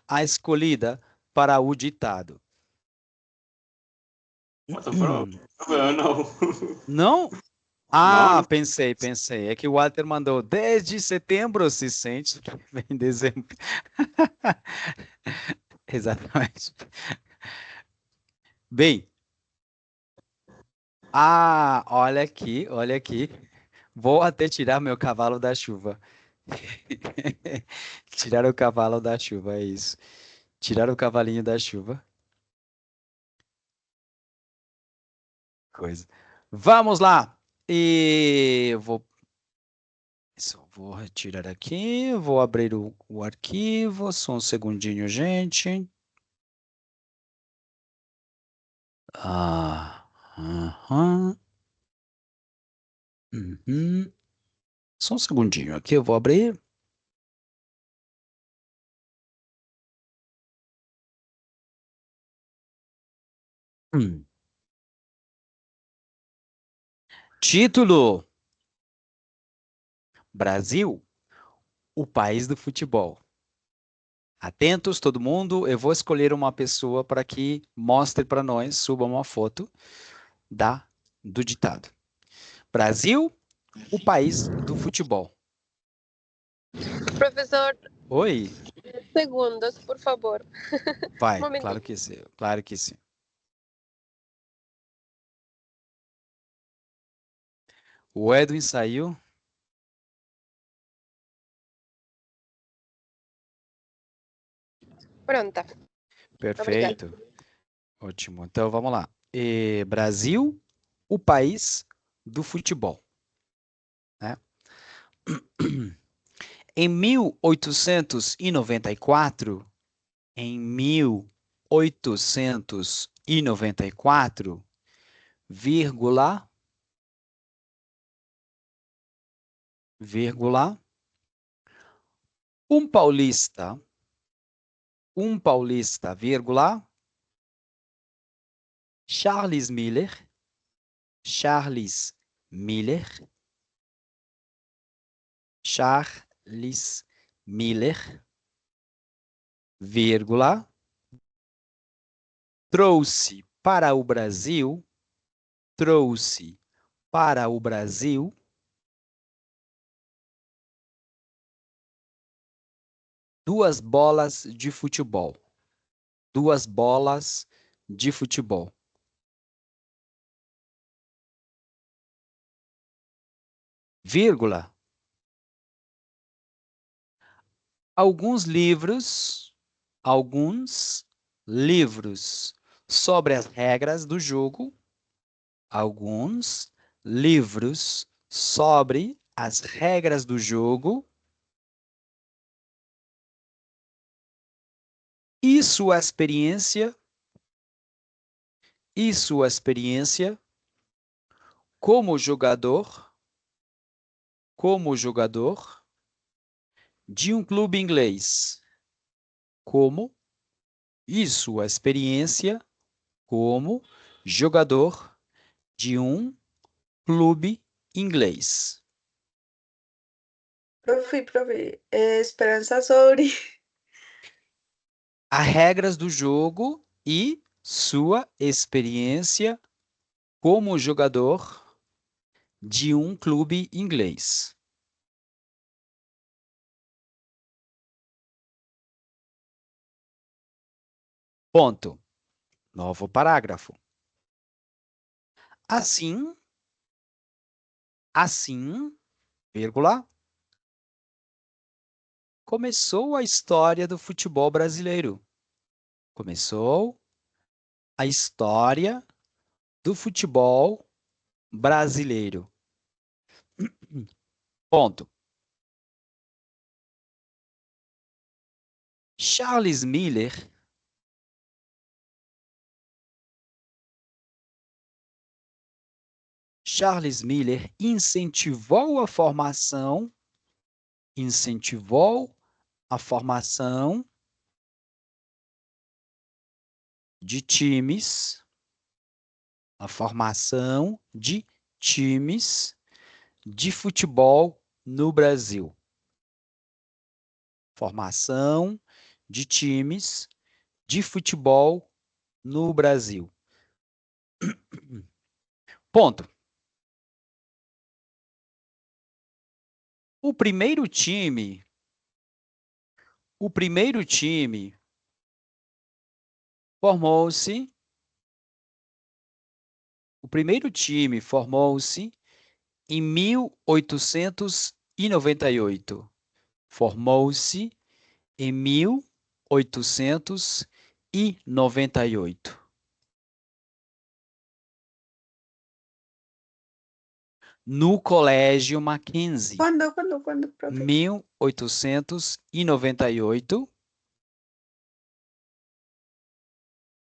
a escolhida para o ditado. Mas tô falando, não. Não? Não, Ah, não. pensei. É que o Walter mandou 10 de setembro se sente que vem em dezembro. Exatamente. Bem, olha aqui, olha aqui. Vou até tirar meu cavalo da chuva. Tirar o cavalo da chuva, é isso. Tirar o cavalinho da chuva. Coisa. Vamos lá. E vou retirar aqui, vou abrir o arquivo, só um segundinho, gente. Aham. Uhum. Só um segundinho aqui, eu vou abrir. Hum. Título: Brasil, o país do futebol. Atentos, todo mundo, eu vou escolher uma pessoa para que mostre para nós, suba uma foto do ditado. Brasil, o país do futebol. Professor, Oi, segundos, por favor. vai, Um claro momentinho. que sim, claro que sim. O Edwin saiu. Pronta. Obrigada. Perfeito. Ótimo. Então vamos lá. Brasil, o país do futebol, né? Em 1894, vírgula, um paulista, vírgula, Charles Miller, Charles Miller, vírgula, trouxe para o Brasil duas bolas de futebol. Duas bolas de futebol. Vírgula. Alguns livros sobre as regras do jogo. Alguns livros sobre as regras do jogo. E sua experiência como jogador de um clube inglês. E sua experiência como jogador de um clube inglês. Profe, esperança sobre. As regras do jogo e sua experiência como jogador de um clube inglês. Ponto. Novo parágrafo. Assim, vírgula, começou a história do futebol brasileiro. Começou a história do futebol brasileiro. Ponto. Charles Miller incentivou a formação de times, de futebol no Brasil. Formação de times de futebol no Brasil. Ponto. O primeiro time formou-se em 1898. Formou-se em 1898. No Colégio Mackenzie. ¿Cuándo, profe? 1898.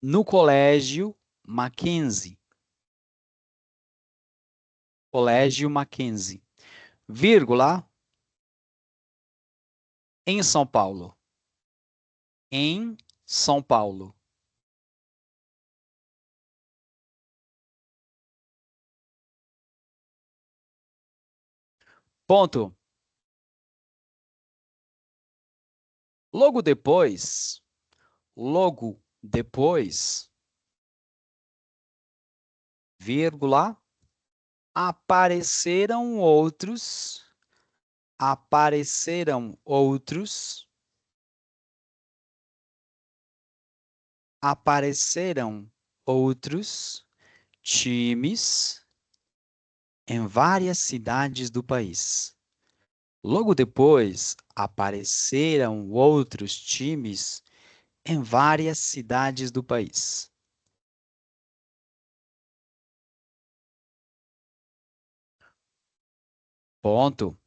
No Colégio Mackenzie. Colégio Mackenzie. Vírgula. Em São Paulo. Em São Paulo. Ponto. Logo depois, vírgula, apareceram outros times em várias cidades do país. Logo depois, apareceram outros times em várias cidades do país. Ponto.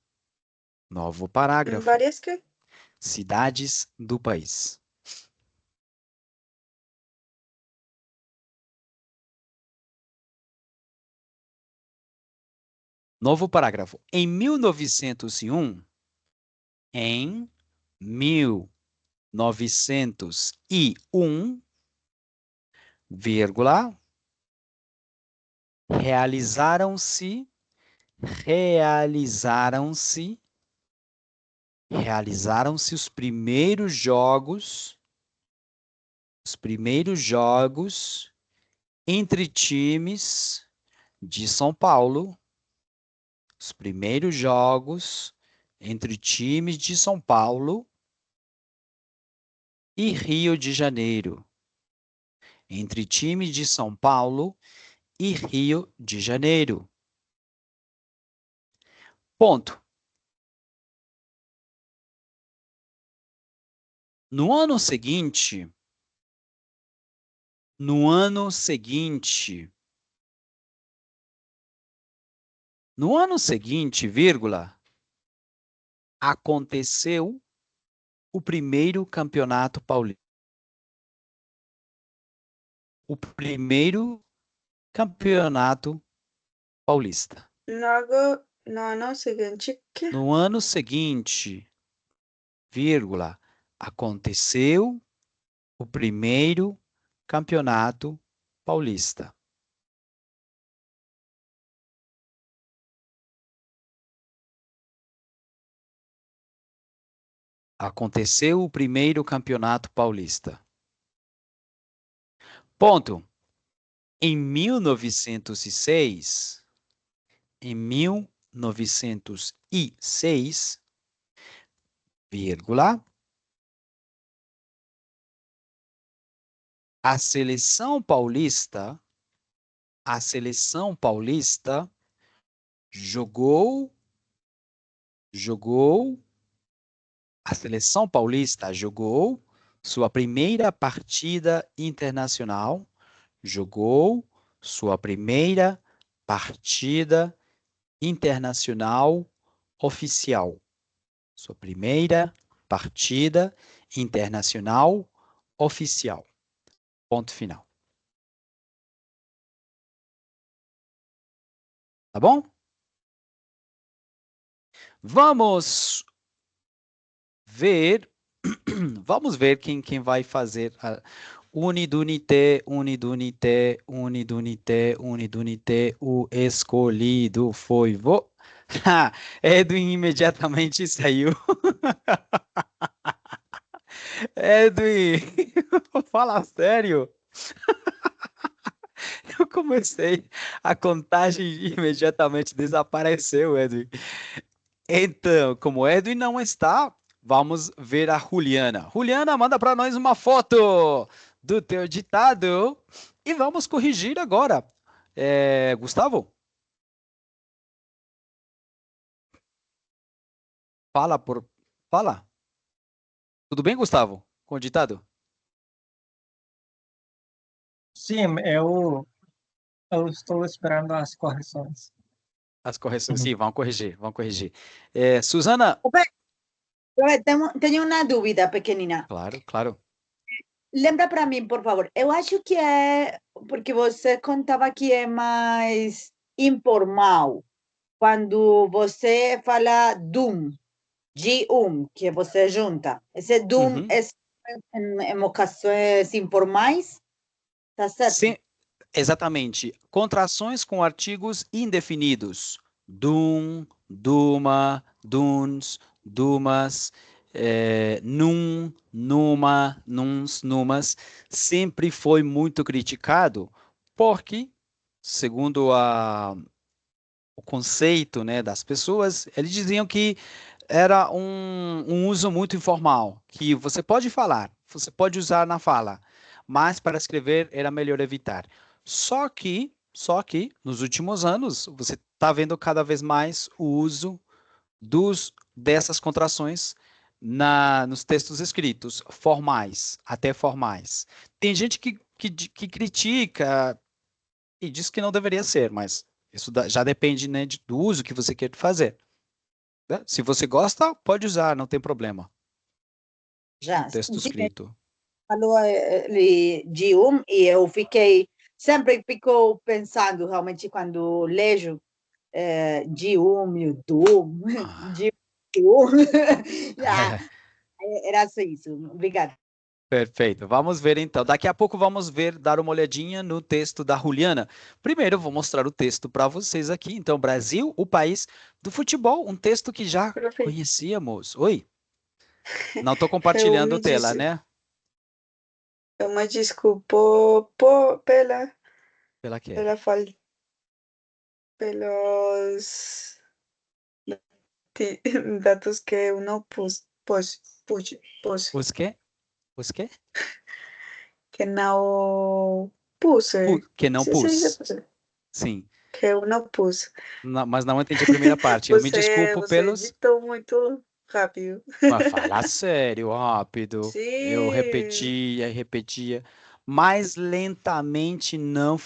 Novo parágrafo. ¿Varias qué? Cidades do país. Novo parágrafo. Em 1901, vírgula, realizaram-se os primeiros jogos entre times de São Paulo. Os primeiros jogos entre times de São Paulo e Rio de Janeiro. Entre times de São Paulo e Rio de Janeiro. Ponto. No ano seguinte, vírgula, aconteceu o primeiro campeonato paulista. O primeiro campeonato paulista. No seguinte, ¿qué? No ano seguinte, vírgula, aconteceu o primeiro campeonato paulista. Aconteceu o primeiro campeonato paulista. Ponto. Em 1906, vírgula, a seleção paulista jogou sua primeira partida internacional. Jogou sua primeira partida internacional oficial. Sua primeira partida internacional oficial. Ponto final. Tá bom? Vamos ver quem vai fazer a unidunité, o escolhido foi Edwin imediatamente saiu. Edwin, fala sério. Eu comecei a contagem e imediatamente desapareceu, Edwin. Então, como Edwin não está, vamos ver a Juliana. Juliana, manda para nós uma foto do teu ditado e vamos corrigir agora. Gustavo, fala por... Fala. Tudo bem, Gustavo? Com o ditado? Sim, eu estou esperando as correções. As correções, sim, vão corrigir, vão corrigir. Suzana, Tenho uma dúvida pequenina. claro, claro. Lembra para mim, por favor. Eu acho que é porque você contava que é mais informal quando você fala G-um, que você junta. Esse doom Uhum. é em ocasiões informais, tá certo? Sim, exatamente. Contrações com artigos indefinidos. Dum, duma, duns, dumas, num, numa, nuns, numas. Sempre foi muito criticado porque, segundo o conceito, né, das pessoas, eles diziam que era um uso muito informal, que você pode falar, você pode usar na fala, mas para escrever era melhor evitar. Só que nos últimos anos você está vendo cada vez mais o uso dessas contrações nos textos escritos, formais, até formais. Tem gente que critica e diz que não deveria ser, mas isso já depende, né, do uso que você quer fazer, né? Se você gosta, pode usar, não tem problema. Já. Texto escrito. Falou G1 e eu sempre fico pensando realmente quando leio G1 e o Doom, G1. Era só isso. Obrigada. Perfeito. Vamos ver então. Daqui a pouco vamos ver, dar uma olhadinha no texto da Juliana. Primeiro, eu vou mostrar o texto para vocês aqui. Então, Brasil, o país do futebol, um texto que já Profe, conhecíamos. Oi? Não estou eu compartilhando me, tela, des... né? eu me desculpo Pela quê? pela fal... pelos dados que eu não pus, Os quê? Os quê? que não puse. Que não Sim, sim, pus. puse. Sim. Que eu não pus. Mas não entendi a primeira parte. Eu me desculpo Você pelos... editou muito rápido. Mas fala sério, rápido. Eu Sim. repetia e repetia. Mais lentamente não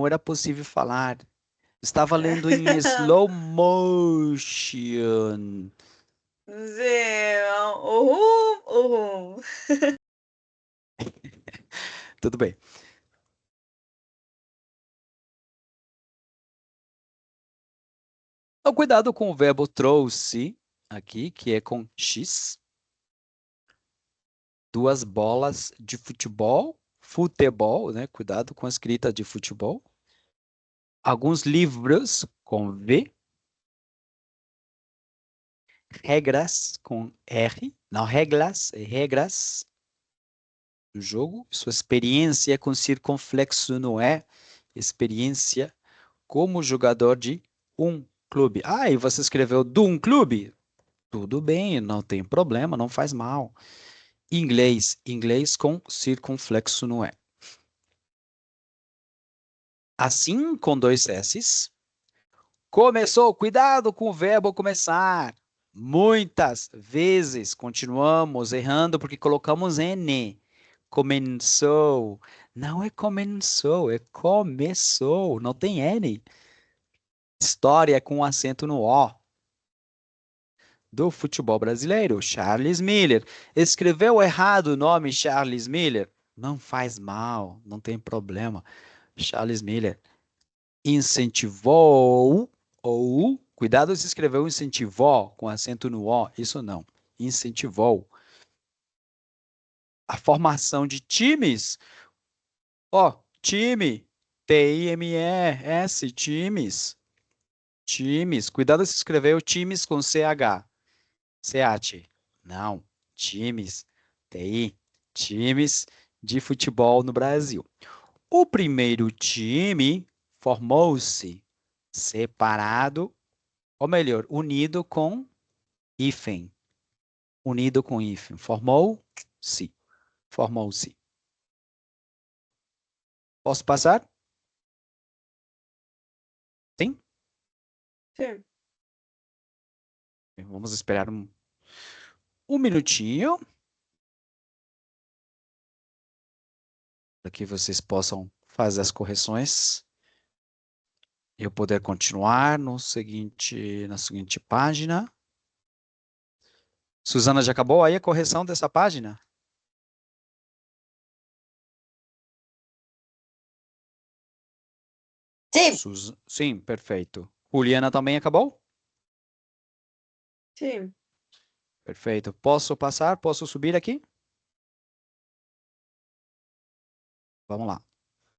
era possível falar. Estava lendo em slow motion. Sim. Uhum, uhum. Tudo bem. Então, cuidado com o verbo trouxe aqui, que é com X. Duas bolas de futebol, né? Cuidado com a escrita de futebol. Alguns livros com V. Regras com R. Não regras, é regras do jogo. Sua experiência com circunflexo no E. Experiência como jogador de um clube. Ah, e você escreveu de um clube? Tudo bem, não tem problema, não faz mal. Inglês com circunflexo no E. Assim, com dois S's. Começou, cuidado com o verbo começar. Muitas vezes continuamos errando porque colocamos N. Começou. Não é começou, é começou. Não tem N. História com acento no O. Do futebol brasileiro, Charles Miller. Escreveu errado o nome Charles Miller? Não faz mal, não tem problema. Charles Miller incentivou, ou, cuidado se escreveu incentivou com acento no O, isso não. Incentivou a formação de times. Ó, time, T-I-M-E-S, times. Times. Cuidado se escreveu times com CH. CH. Não. Times. TI. Times de futebol no Brasil. O primeiro time formou-se separado, ou melhor, unido com hífen. Unido com hífen. Formou-se. Formou-se. Posso passar? Sim? Sim. Vamos esperar um minutinho para que vocês possam fazer as correções. Eu poder continuar na seguinte página. Suzana, já acabou aí a correção dessa página? Sim. Sim, perfeito. Juliana também acabou? Sim. Perfeito. Posso passar? Posso subir aqui? Vamos lá.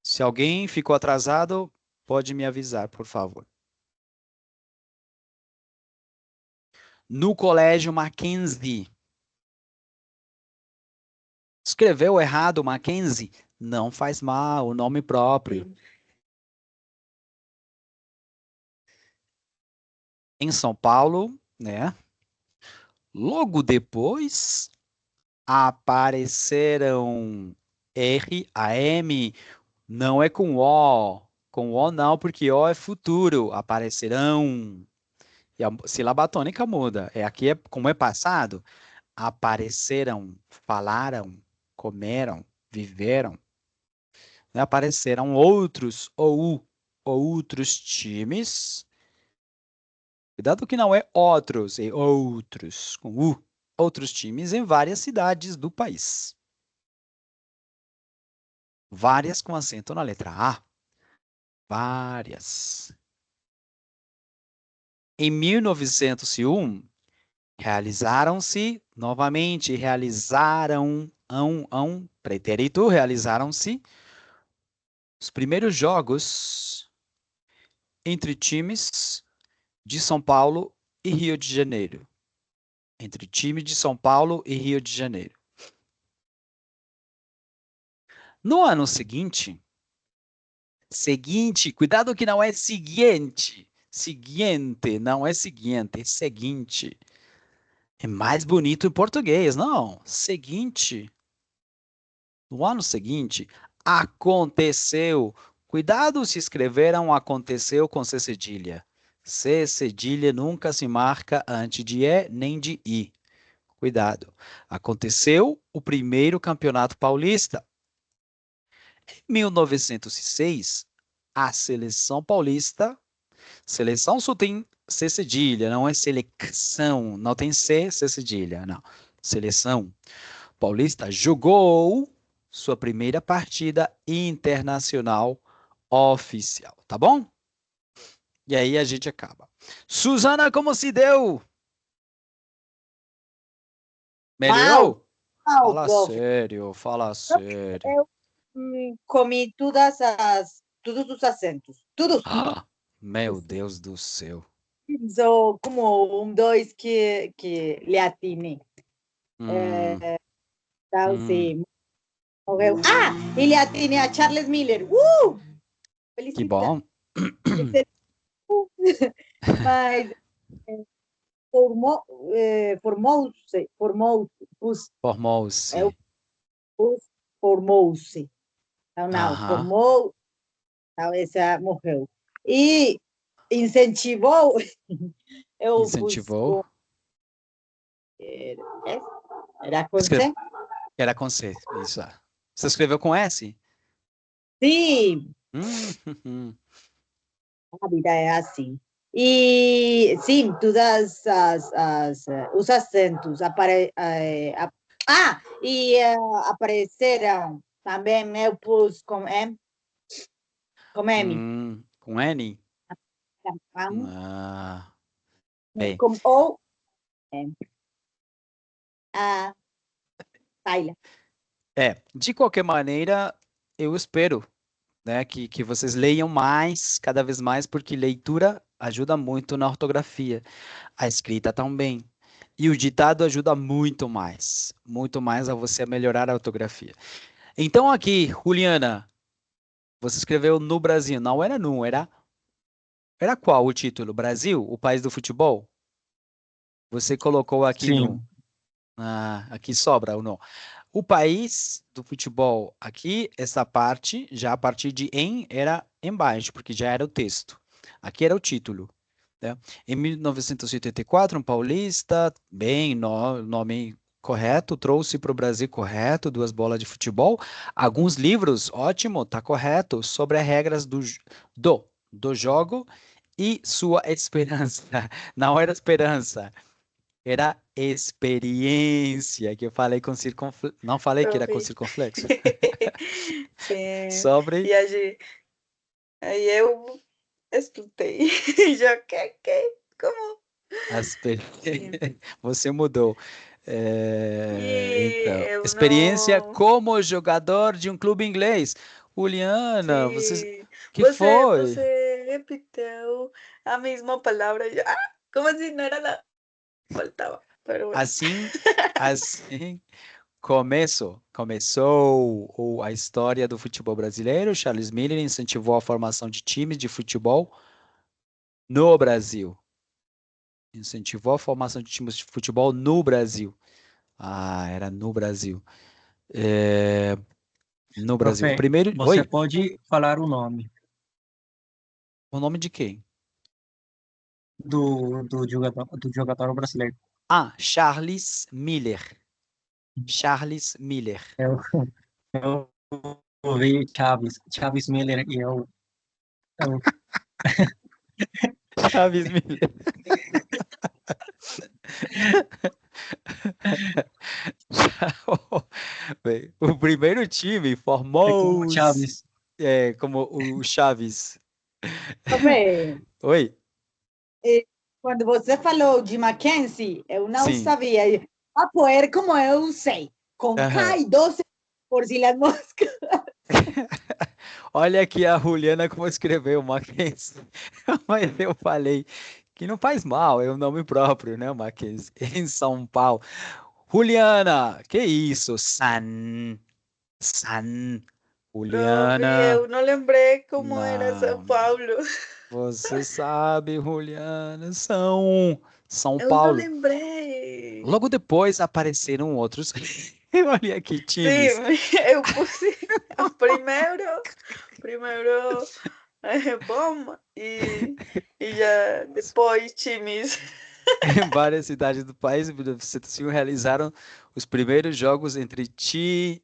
Se alguém ficou atrasado, pode me avisar, por favor. No colégio Mackenzie. Escreveu errado Mackenzie? Não faz mal, o nome próprio. Em São Paulo, né? Logo depois, apareceram R-A-M, não é com O. Com O não, porque O é futuro. Aparecerão. E a sílaba tônica muda. Aqui é como é passado. Apareceram, falaram, comeram, viveram. Né? Apareceram outros times. Cuidado que não é outros, é outros, com U. Outros times em várias cidades do país. Várias com acento na letra A. Várias. Em 1901, realizaram-se, novamente, pretérito, realizaram-se os primeiros jogos entre times de São Paulo e Rio de Janeiro. Entre time de São Paulo e Rio de Janeiro. No ano seguinte, cuidado que não é seguinte, não é seguinte, é seguinte. É mais bonito em português, não. Seguinte. No ano seguinte, aconteceu. Cuidado se escreveram aconteceu com C cedilha. C cedilha nunca se marca antes de E nem de I. Cuidado. Aconteceu o primeiro campeonato paulista. Em 1906, a seleção paulista, seleção só tem C cedilha, não é seleção, não tem C cedilha, não. Seleção paulista jogou sua primeira partida internacional oficial, tá bom? E aí a gente acaba. Suzana, como se deu? Melhorou? Fala prof. sério, fala sério. Eu comi todos os acentos. Todos. Ah, meu Deus do céu. Só como dois que lhe atinei. Então, sim. Morreu. Ah, ele atinei a Charles Miller. Que bom. Mas formou-se. Formou-se. Formou-se. Não, Aham. formou. Então, essa morreu. E incentivou. Eu Incentivou. Era com C? Era com C, isso. Você escreveu com S? Sim. A vida é assim. E sim, todas os acentos apareceram também. Eu pus com M. Com M. Com N? Bem. Com O. M. Taila. De qualquer maneira, eu espero, né, que vocês leiam mais, cada vez mais, porque leitura ajuda muito na ortografia. A escrita também. E o ditado ajuda muito mais a você melhorar a ortografia. Então aqui, Juliana, você escreveu no Brasil, não era no, era qual o título? Brasil, o país do futebol? Você colocou aqui no, Sim, aqui sobra ou não? O país do futebol, aqui, essa parte, já a partir de em, era embaixo, porque já era o texto. Aqui era o título, né? Em 1984, um paulista, bem, nome correto, trouxe para o Brasil correto, duas bolas de futebol. Alguns livros, ótimo, tá correto, sobre as regras do jogo e sua esperança. Não era esperança, era experiência, que eu falei com circunflexo. Não falei que Eu era com vi. circunflexo? Sim. Sobre E aí eu escutei. Já como? as Sim. Você mudou. E Então, eu experiência não. como jogador de um clube inglês. Juliana, você, Sim. que foi? Você repetiu a mesma palavra já. Como assim? Não era nada. Faltava. Pero bueno. Assim, assim começou a história do futebol brasileiro. Charles Miller incentivou a formação de times de futebol no Brasil. Incentivou a formação de times de futebol no Brasil. Ah, era no Brasil. É, no Brasil. O profe, primeiro. você Oi, pode falar o nome de quem? do jogador brasileiro. Ah, Charles Miller. Charles Miller. Eu, eu ouvi Chaves Miller eu Charles Miller. Bem, o primeiro time é como formou-se Chaves. como o Chaves. Profe, Oi? quando você falou de Mackenzie, eu não Sim. sabia. A poer, como eu sei, com Aham. K e 12 por si las moscas. Olha aqui a Juliana como escreveu Mackenzie. Mas eu falei que não faz mal, é o nome próprio, né, Mackenzie? Em São Paulo. Juliana, que isso? San. Profe, Juliana, eu não lembrei como era São não. Paulo. Você sabe, Juliana, São Eu não Paulo. lembrei. Logo depois apareceram outros. Olha aqui, times. Sim, eu pus primeiro bom e já depois times. Em várias cidades do país, em 1905, realizaram os primeiros jogos entre time.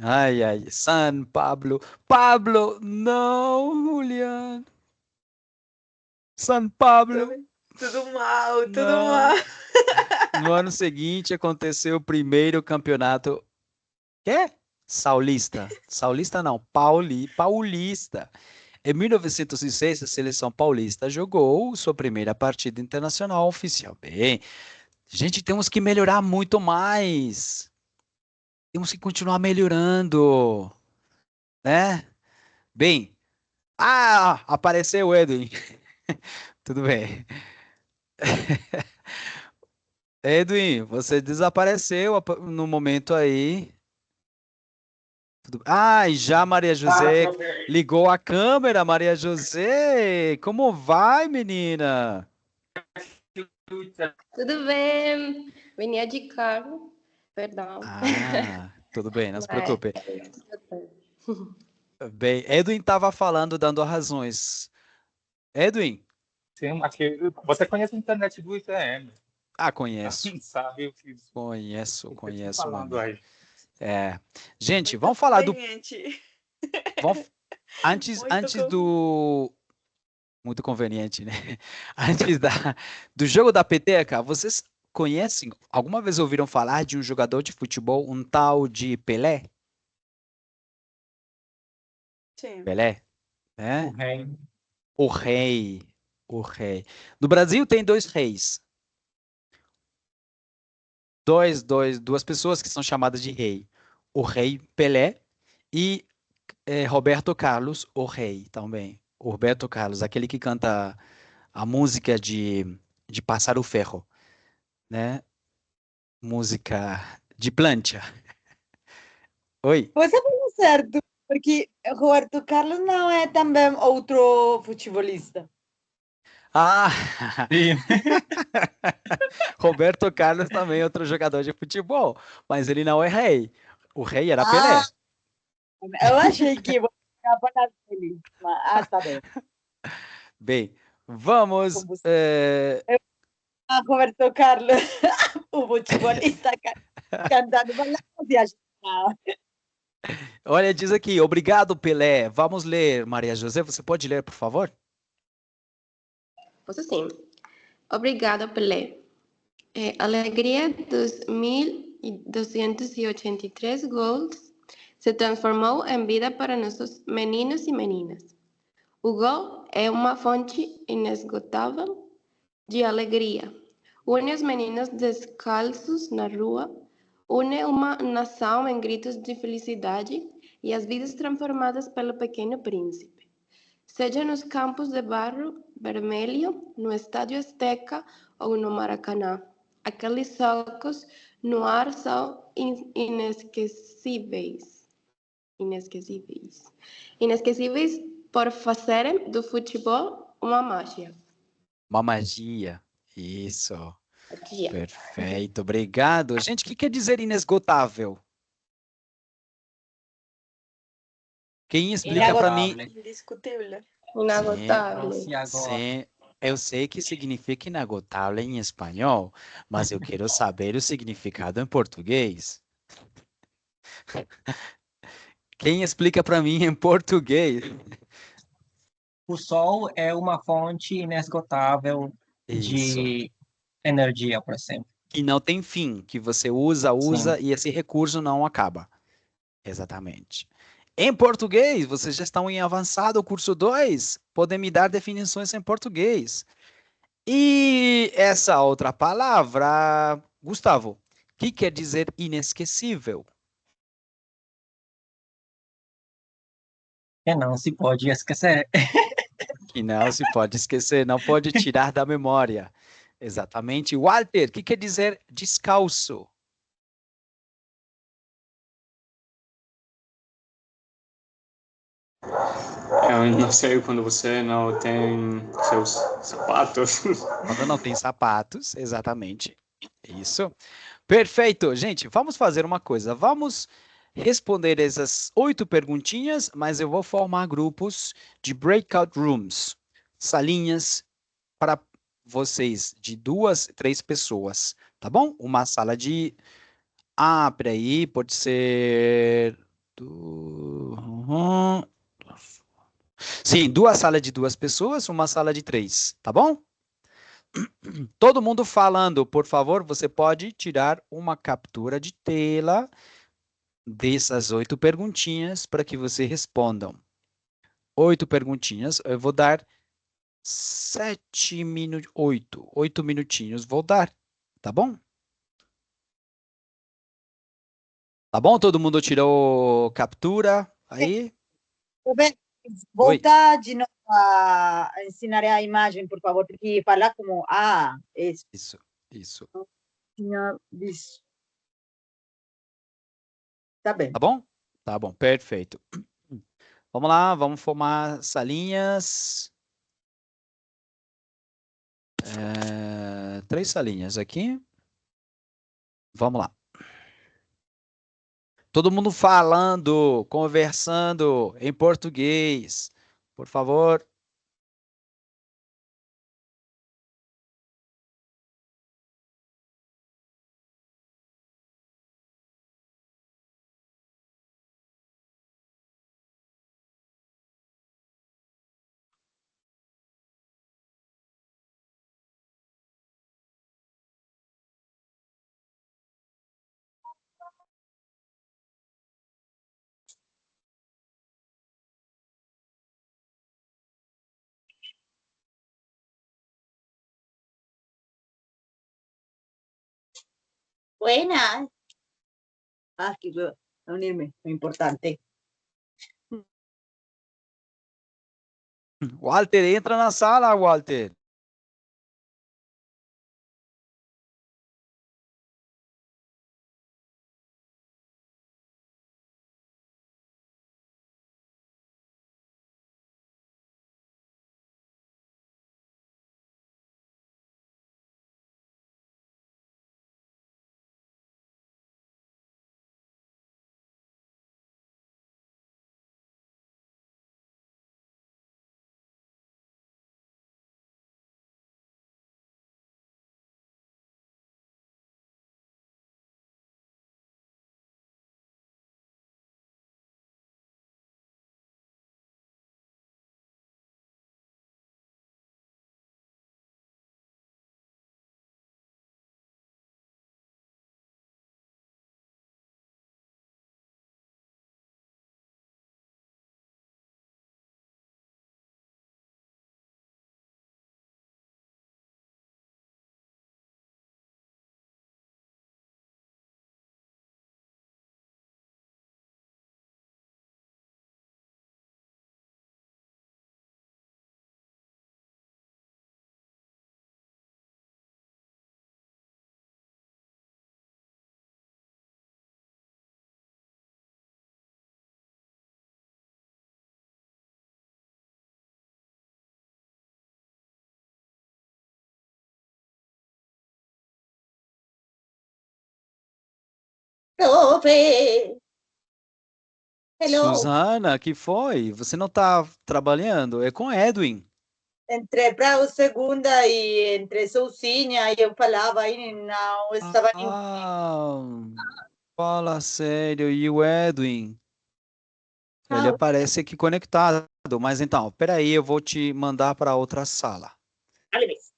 Ai, ai, San Pablo. Pablo, não, Juliana. San Pablo, Tudo mal, tudo mal. não. No ano seguinte aconteceu o primeiro campeonato. Quê? Saulista. Saulista não, Paulista. Em 1906, a seleção paulista jogou sua primeira partida internacional oficial. Bem, gente, temos que melhorar muito mais. Temos que continuar melhorando, né? Bem, apareceu o Edwin. Tudo bem. Edwin, você desapareceu no momento aí. E já Maria Ah, José profe. ligou a câmera, Maria José. Como vai, menina? Tudo bem? Venia de carro, perdão. Tudo bem, não se Mas, preocupe. Bem, Edwin estava falando, dando razões. Edwin? Sim, aqui, você conhece a internet do ITM? Conheço. Sabe Conheço, o que eu estou conheço, meu falando amigo. aí. Gente, Muito vamos falar do. conveniente. Vamos, antes, Muito antes do. Muito conveniente, né? Antes do jogo da peteca, vocês conhecem, alguma vez ouviram falar de um jogador de futebol, um tal de Pelé? Sim. Pelé, O né? rei. O rei, o rei. No Brasil tem dois reis, duas pessoas que são chamadas de rei. O rei Pelé e Roberto Carlos, o rei também. O Roberto Carlos, aquele que canta a música de Passar o Ferro, né? Música de plancha. Oi? Você falou certo, porque Roberto Carlos não é também outro futebolista. Ah, Sim. Roberto Carlos também é outro jogador de futebol, mas ele não é rei. O rei era Ah, Pelé. eu achei que você ia falar dele. Tá bem. Bem, vamos. Roberto Carlos, o futebolista cantando balada de Argentina. Olha, diz aqui, obrigado, Pelé. Vamos ler, Maria José. Você pode ler, por favor? Posso sim. Obrigado, Pelé. Alegria dos 1.283 gols se transformou em vida para nossos meninos e meninas. O gol é uma fonte inesgotável de alegria. Une os meninos descalços na rua, une uma nação em gritos de felicidade e as vidas transformadas pelo pequeno príncipe. Seja nos campos de barro vermelho, no Estádio Azteca ou no Maracanã. Aqueles socos no ar são inesquecíveis. Inesquecíveis. Inesquecíveis por fazerem do futebol uma mágica. Uma magia. Isso. Magia. Perfeito, obrigado. Gente, o que quer dizer inesgotável? Quem explica para mim? Indiscutible. Inagotável. Se agora. Sim, eu sei que significa inagotável em espanhol, mas eu quero saber o significado em português. Quem explica para mim em português? O sol é uma fonte inesgotável Isso. de energia, por exemplo. Que não tem fim, que você usa Sim. e esse recurso não acaba. Exatamente. Em português, vocês já estão em avançado curso 2, podem me dar definições em português. E essa outra palavra, Gustavo, que quer dizer inesquecível? Que não se pode esquecer. Que não se pode esquecer, não pode tirar da memória. Exatamente. Walter, que quer dizer descalço? Eu não sei quando você não tem seus sapatos. Quando não tem sapatos, exatamente. Isso. Perfeito. Gente, vamos fazer uma coisa. Vamos responder essas 8 perguntinhas, mas eu vou formar grupos de breakout rooms, salinhas para vocês de 2, 3 pessoas, tá bom? Uma sala de... Ah, peraí, pode ser... Sim, 2 salas de 2 pessoas, uma sala de 3, tá bom? Todo mundo falando, por favor, você pode tirar uma captura de tela dessas 8 perguntinhas para que você respondam. 8 perguntinhas, eu vou dar 7 minutos, 8 minutinhos, vou dar, tá bom? Tá bom? Todo mundo tirou captura aí? Roberto, Oi. volta de novo a ensinar a imagem, por favor, porque falar como Isso, isso. tinha visto. Tá bem. Tá bom? Tá bom, perfeito. Vamos lá, vamos formar salinhas. 3 salinhas aqui. Vamos lá. Todo mundo falando, conversando em português. Por favor. Buenas. Que reunirme, lo importante. Walter, entra na sala, Walter. Profe! Hello! Suzana, que foi? Você não está trabalhando? É com Edwin. Entrei para a segunda e entrei sozinha e eu falava e não estava ninguém. Ah, fala sério. E o Edwin? Ele Ah, aparece aqui conectado. Mas então, peraí, eu vou te mandar para outra sala. vale mesmo.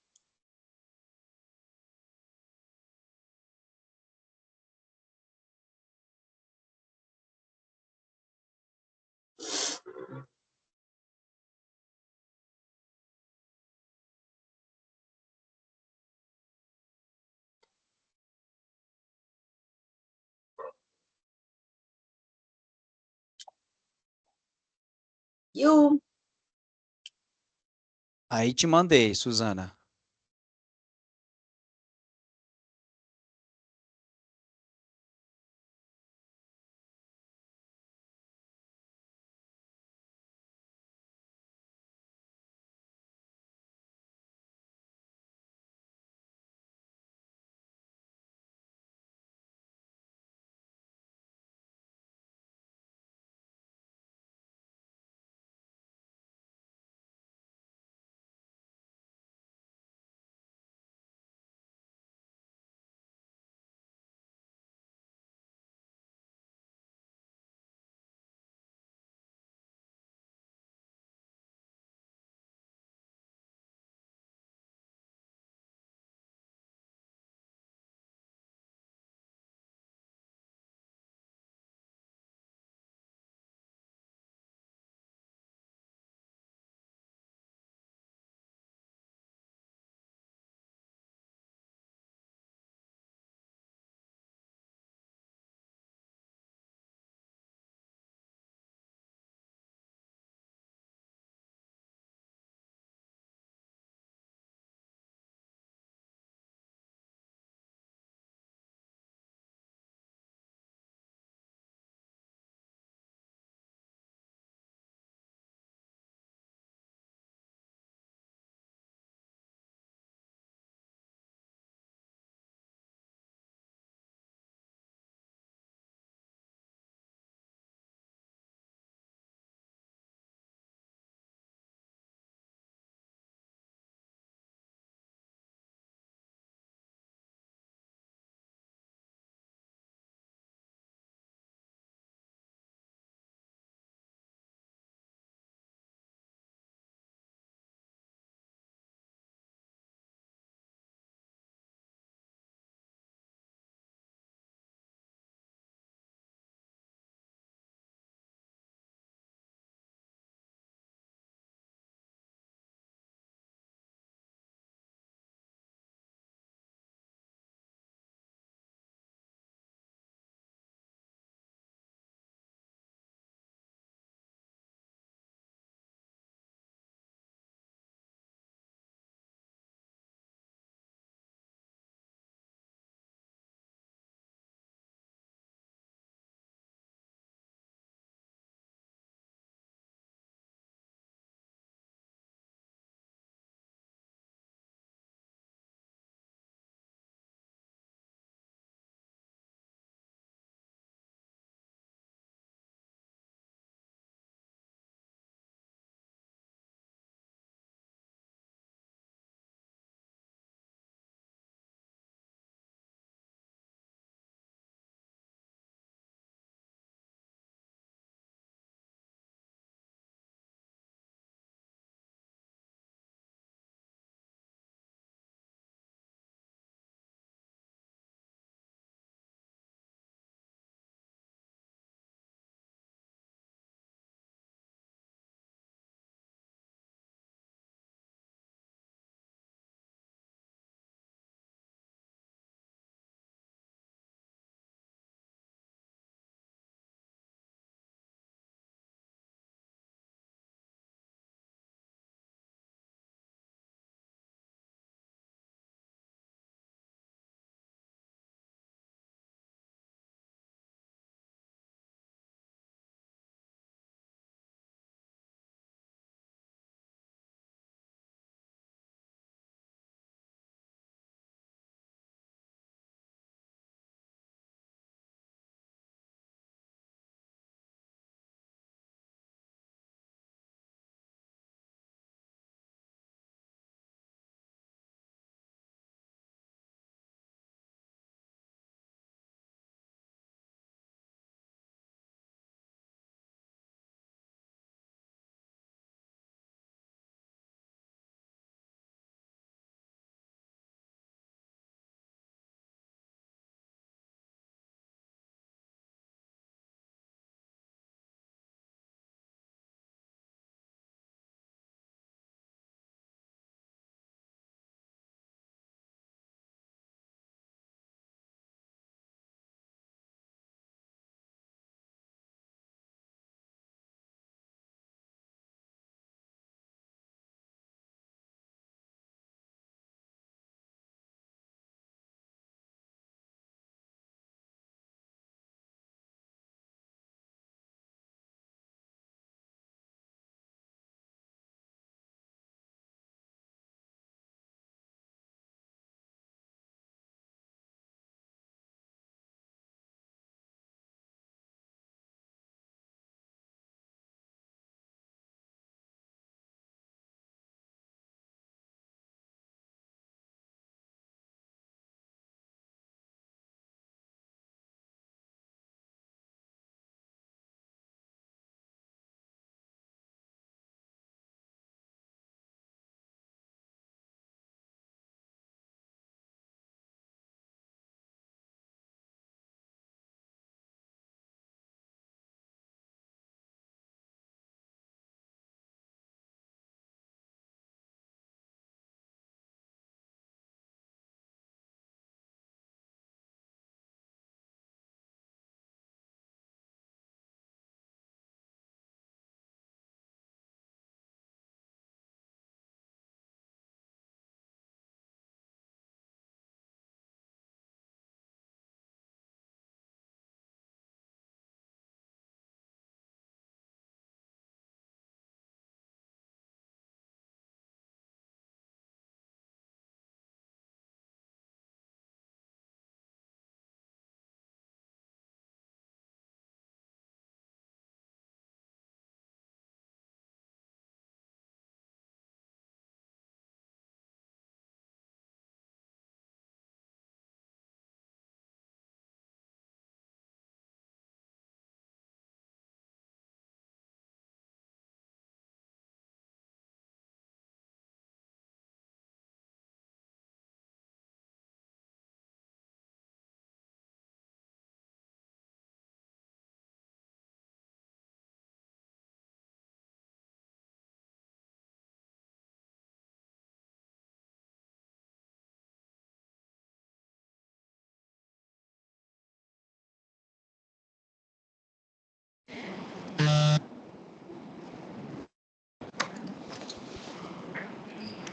You. Aí te mandei, Suzana.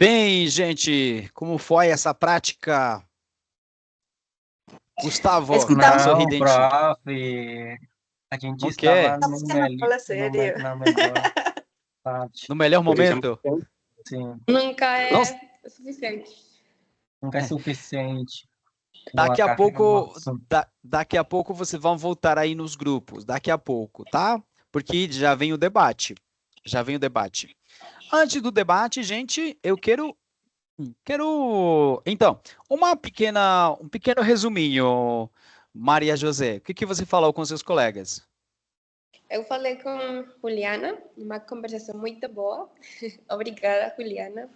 Bem, gente, como foi essa prática? Gustavo, cara Escutamos, Não, sorridente. prof, a gente Não quer? estava estamos en la aula seria. na melhor parte. No melhor Por isso é momento? muito Sim, Nunca Não, é suficiente. nunca é suficiente. Boa daqui a carreira no pouco, assunto. daqui a pouco vocês vão voltar aí nos grupos. Daqui a pouco, tá? Porque já vem o debate. Já vem o debate. Antes do debate, gente, eu quero, então, um pequeno resuminho, Maria José. O que você falou com seus colegas? Eu falei com Juliana, uma conversação muito boa. Obrigada, Juliana.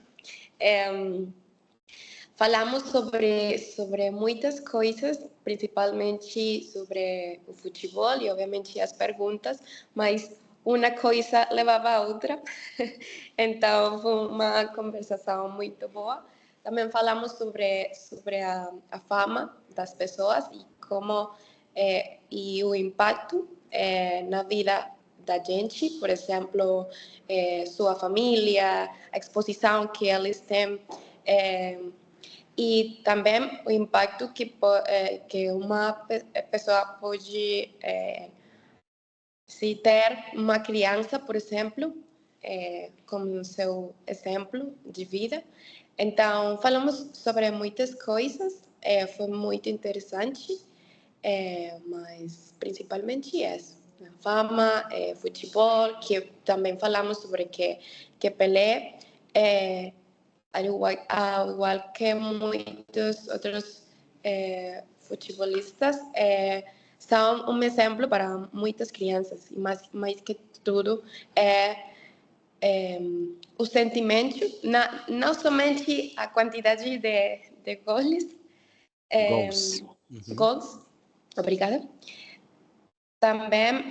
Falamos sobre muitas coisas, principalmente sobre o futebol e, obviamente, as perguntas, mas uma coisa levava a outra. Então, foi uma conversação muito boa. Também falamos sobre a fama das pessoas e como e o impacto na vida da gente, por exemplo, sua família, a exposição que eles têm e também o impacto que uma pessoa pode se ter uma criança, por exemplo, como seu exemplo de vida. Então, falamos sobre muitas coisas, foi muito interessante, mas principalmente isso. Fama, futebol, que também falamos sobre que Pelé, al igual que muitos outros futebolistas, são um exemplo para muitas crianças. E mais que tudo, o sentimento, não somente a quantidade de goles, Gols. Uhum. gols, obrigada, também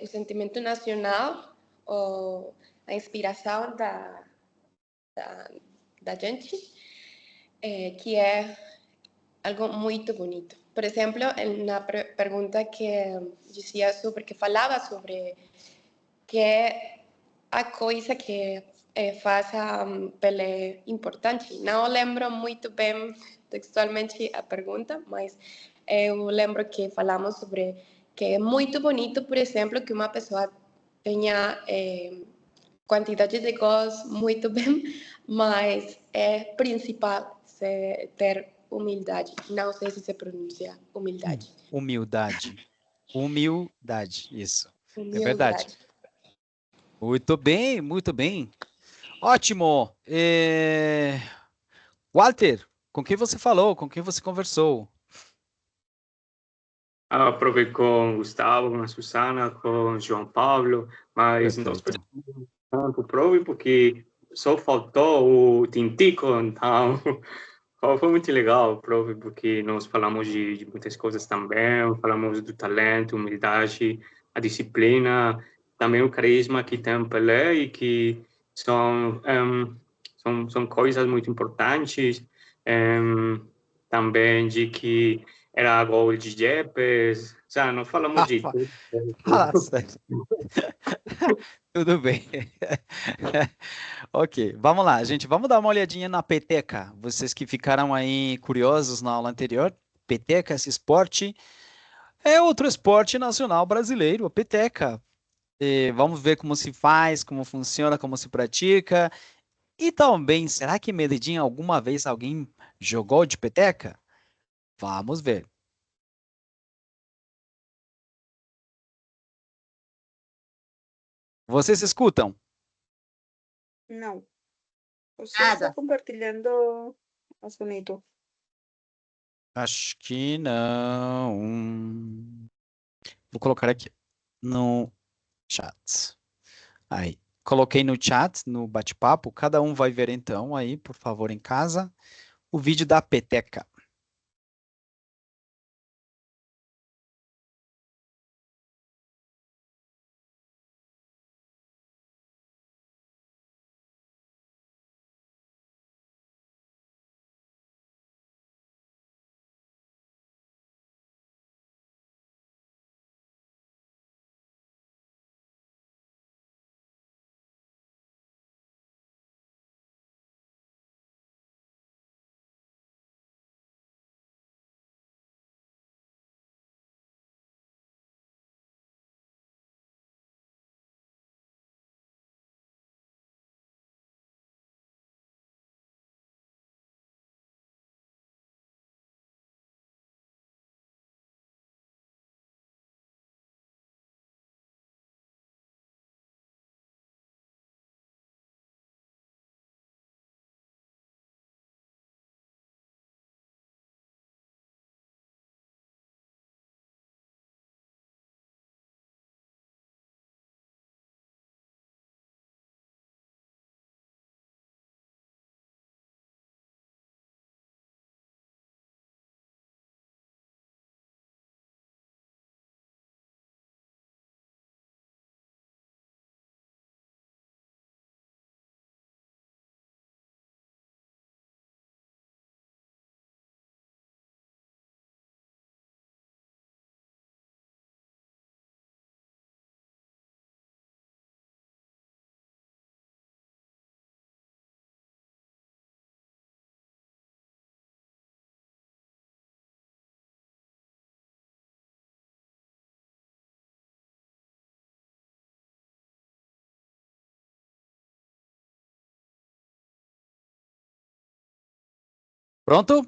o sentimento nacional, ou a inspiração da gente, que é algo muito bonito. Por exemplo, na pergunta que dizia sobre, que falava sobre que é a coisa que faz a Pelé importante. Não lembro muito bem textualmente a pergunta, mas eu lembro que falamos sobre que é muito bonito, por exemplo, que uma pessoa tenha quantidade de gols muito bem, mas é principal ter humildade. Não sei se se pronuncia humildade. Humildade. Humildade, isso. É verdade. Humildade. Muito bem, muito bem. Ótimo. Walter, com quem você falou? Com quem você conversou? provei com o Gustavo, com a Susana, com o João Paulo, mas nós Perfeito. tanto prove porque só faltou o Tintico, então foi muito legal, prove porque nós falamos de muitas coisas também, falamos do talento, humildade, a disciplina, também o carisma que tem o Pelé e que são coisas muito importantes, também de que era gol de Yepes, já não falamos de tudo. Fala sério. Tudo bem. Ok, vamos lá, gente. Vamos dar uma olhadinha na peteca. Vocês que ficaram aí curiosos na aula anterior, peteca, esse esporte, é outro esporte nacional brasileiro, a peteca. Vamos ver como se faz, como funciona, como se pratica. E também, será que em Medellín alguma vez alguém jogou de peteca? Vamos ver. Vocês escutam? Não. Você está nada. compartilhando a sonido. Acho que não. Vou colocar aqui no chat. Aí, coloquei no chat, no bate-papo. Cada um vai ver então aí, por favor, em casa, o vídeo da peteca. Pronto?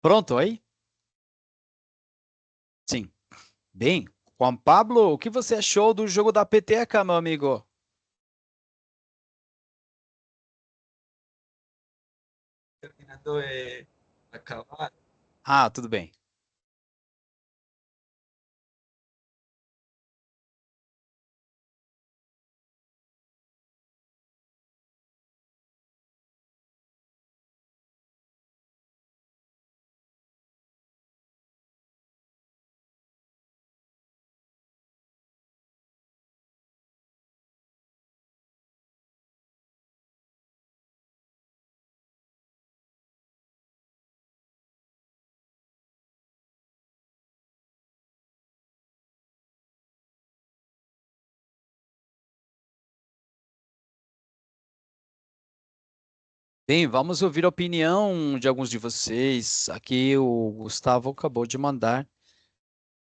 Pronto aí? Sim. Bem, Juan Pablo, o que você achou do jogo da peteca, meu amigo? Terminando de acabar. Ah, tudo bem. Bem, vamos ouvir a opinião de alguns de vocês. Aqui o Gustavo acabou de mandar.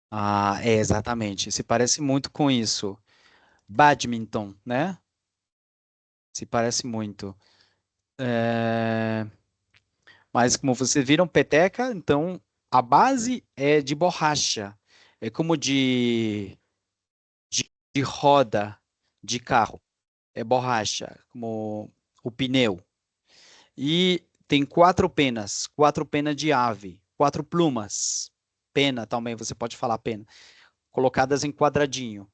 Ah, é exatamente. Se parece muito com isso. Badminton, né? Se parece muito. É, Mas como vocês viram, peteca, então a base é de borracha. É como de roda de carro. É borracha, como o pneu. E tem quatro penas de ave, quatro plumas. Pena também, você pode falar pena. Colocadas em quadradinho.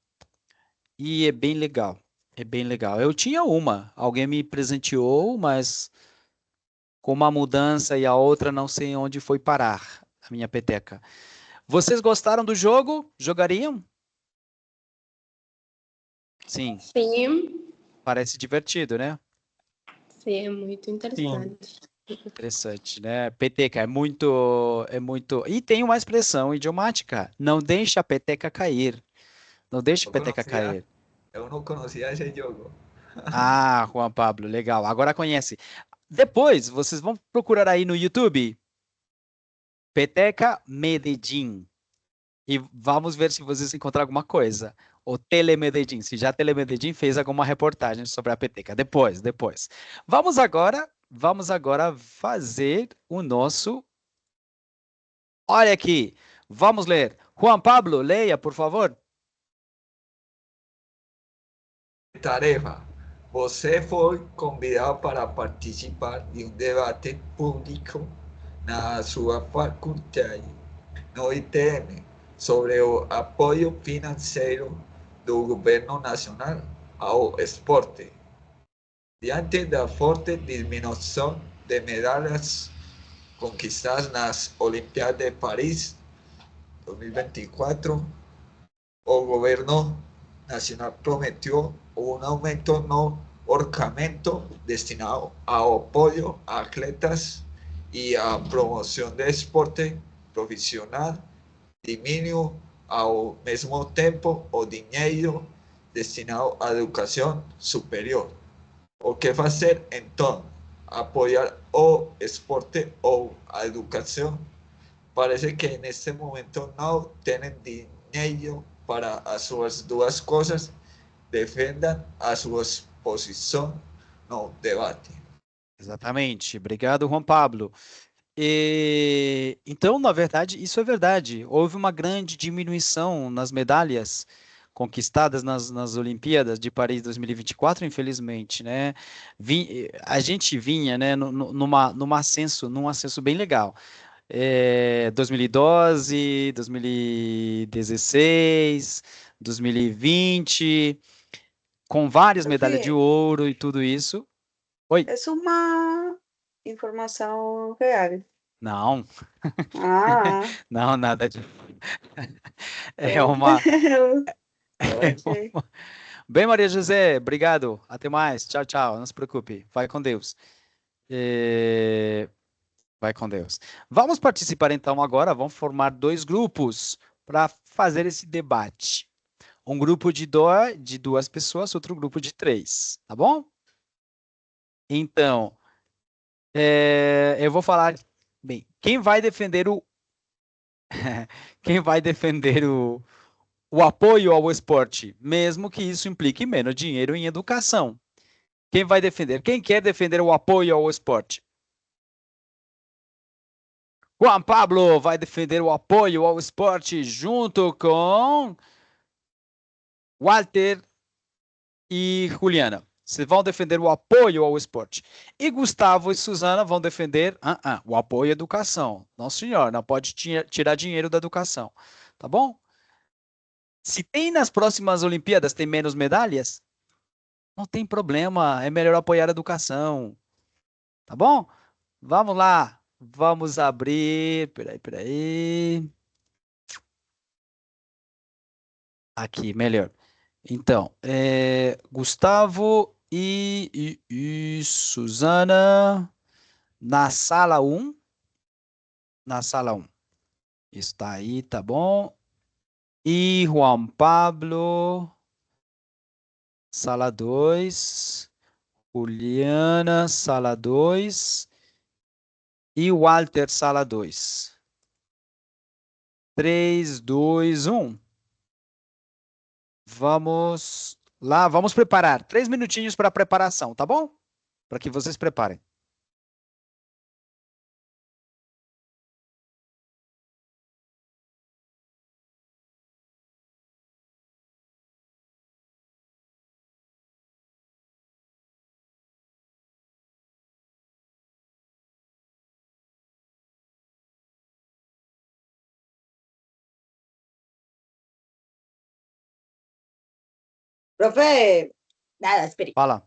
E é bem legal. É bem legal. Eu tinha uma, alguém me presenteou, mas com uma mudança e a outra não sei onde foi parar a minha peteca. Vocês gostaram do jogo? Jogariam? Sim, Sim, parece divertido, né? sim, é muito Sim, interessante. Interessante, né? Peteca é muito. E tem uma expressão idiomática: não deixe a peteca cair. Não deixe a No peteca conocía, cair. yo no conocía ese juego. Ah, Juan Pablo, legal. Agora conhece. Depois, vocês vão procurar aí no YouTube, Peteca Medellín. E vamos ver se vocês encontram alguma coisa. O Telemedellín, se já Telemedellín fez alguma reportagem sobre a peteca. Depois. Vamos agora fazer o nosso. Olha aqui, vamos ler. Juan Pablo, leia, por favor. Tarefa. Você foi convidado para participar de um debate público na sua faculdade, no ITM, sobre o apoio financeiro do governo nacional ao esporte. Diante da forte diminuição de medalhas conquistadas nas Olimpíadas de Paris 2024, o governo nacional prometió un aumento no orçamento destinado ao apoio a atletas e à promoção do esporte profissional, diminuiu ao mesmo tempo o dinheiro destinado à educação superior. O que fazer então? Apoiar o esporte ou a educação? Parece que neste momento não têm dinheiro para as suas duas coisas. Defendam a sua posição no debate. Exatamente. Obrigado, Juan Pablo. Então, na verdade, isso é verdade. Houve uma grande diminuição nas medalhas conquistadas nas Olimpíadas de Paris 2024, infelizmente, né? A gente vinha, né, num ascenso bem legal. 2012, 2016, 2020, com várias medalhas de Sofia, ouro e tudo isso. Oi? é uma informação real. Não, Ah, não, nada disso. É uma. Ok. Bem, Maria José, obrigado. Até mais. Tchau, tchau. Não se preocupe. Vai com Deus. Vai com Deus. Vamos participar então agora. Vamos formar dois grupos para fazer esse debate. Um grupo de duas pessoas, outro grupo de três. Tá bom? Então, eu vou falar. Bem, quem vai defender o. Quem vai defender o apoio ao esporte, mesmo que isso implique menos dinheiro em educação? Quem vai defender? Quem quer defender o apoio ao esporte? Juan Pablo vai defender o apoio ao esporte junto com Walter e Juliana. Vocês vão defender o apoio ao esporte. E Gustavo e Suzana vão defender o apoio à educação. Não, senhor, não pode tirar dinheiro da educação. Tá bom? Se tem nas próximas Olimpíadas, tem menos medalhas, não tem problema, é melhor apoiar a educação. Tá bom? Vamos lá. Vamos abrir. Peraí. Aqui, melhor. Então, Gustavo e Suzana na sala um. Na sala um. Está aí, tá bom? E Juan Pablo, sala 2. Juliana, sala 2. E Walter, sala 2. 3, 2, 1. Vamos lá, vamos preparar. 3 minutinhos para a preparação, tá bom? Para que vocês preparem. Profe, nada, espere. Fala.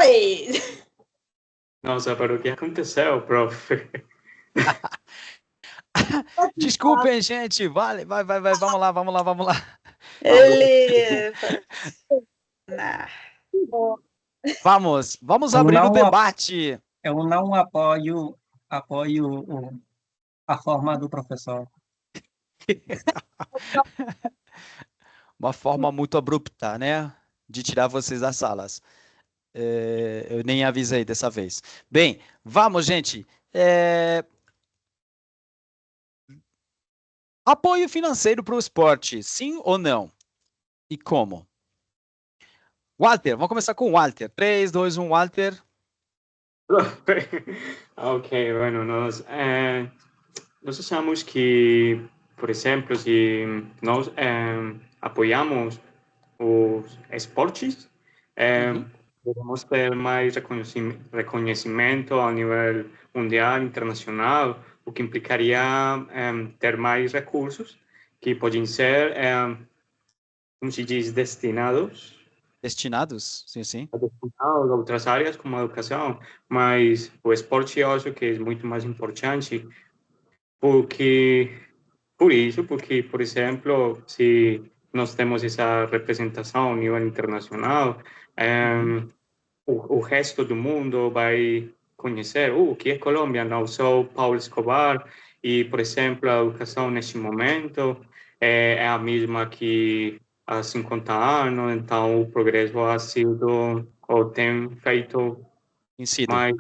Ai! Nossa, pero o que aconteceu, prof? Desculpem, gente. Vai. Vamos lá. Ele... Nah. Vamos Eu abrir o não, debate. eu não apoio a forma do professor. Uma forma muito abrupta, né? De tirar vocês das salas. Eu nem avisei dessa vez. Bem, vamos, gente. Apoio financeiro para o esporte, sim ou não? E como? Walter, vamos começar com o Walter. 3, 2, 1, Walter. Ok, bueno, nós achamos que, por exemplo, se nós apoiamos os esportes, podemos ter mais reconhecimento a nível mundial, internacional, o que implicaria ter mais recursos que podem ser, como se diz, destinados Sim. a outras áreas como a educação, mas o esporte eu acho que é muito mais importante porque, por exemplo, se nós temos essa representação a nível internacional, o resto do mundo vai conhecer o que é Colômbia, não só Paulo Escobar, e, por exemplo, a educação neste momento é a mesma que há 50 anos, então o progresso ha sido, ou tem feito mais,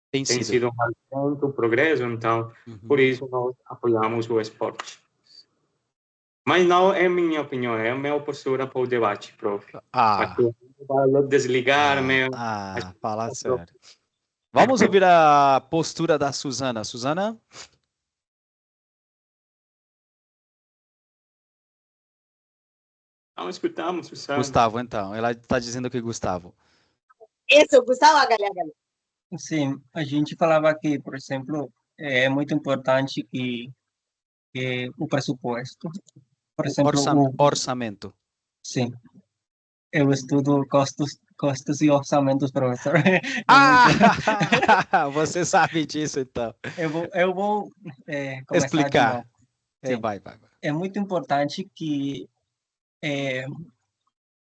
tem sido mais lento o progresso, então, por isso nós apoiamos o esporte. Mas não é minha opinião, é a minha postura para o debate, prof. Vai desligar-me. Fala sério. Vamos ouvir a postura da Suzana. Suzana? Não escutamos, Suzana. Gustavo, então. Ela está dizendo que Gustavo. Isso, Gustavo, galera. Sim, a gente falava que, por exemplo, é muito importante que o pressuposto, por exemplo, Orçamento. Sim, eu estudo custos e orçamentos, professor. Você sabe disso, então. Eu vou começar explicar. de novo. Vai. É muito importante que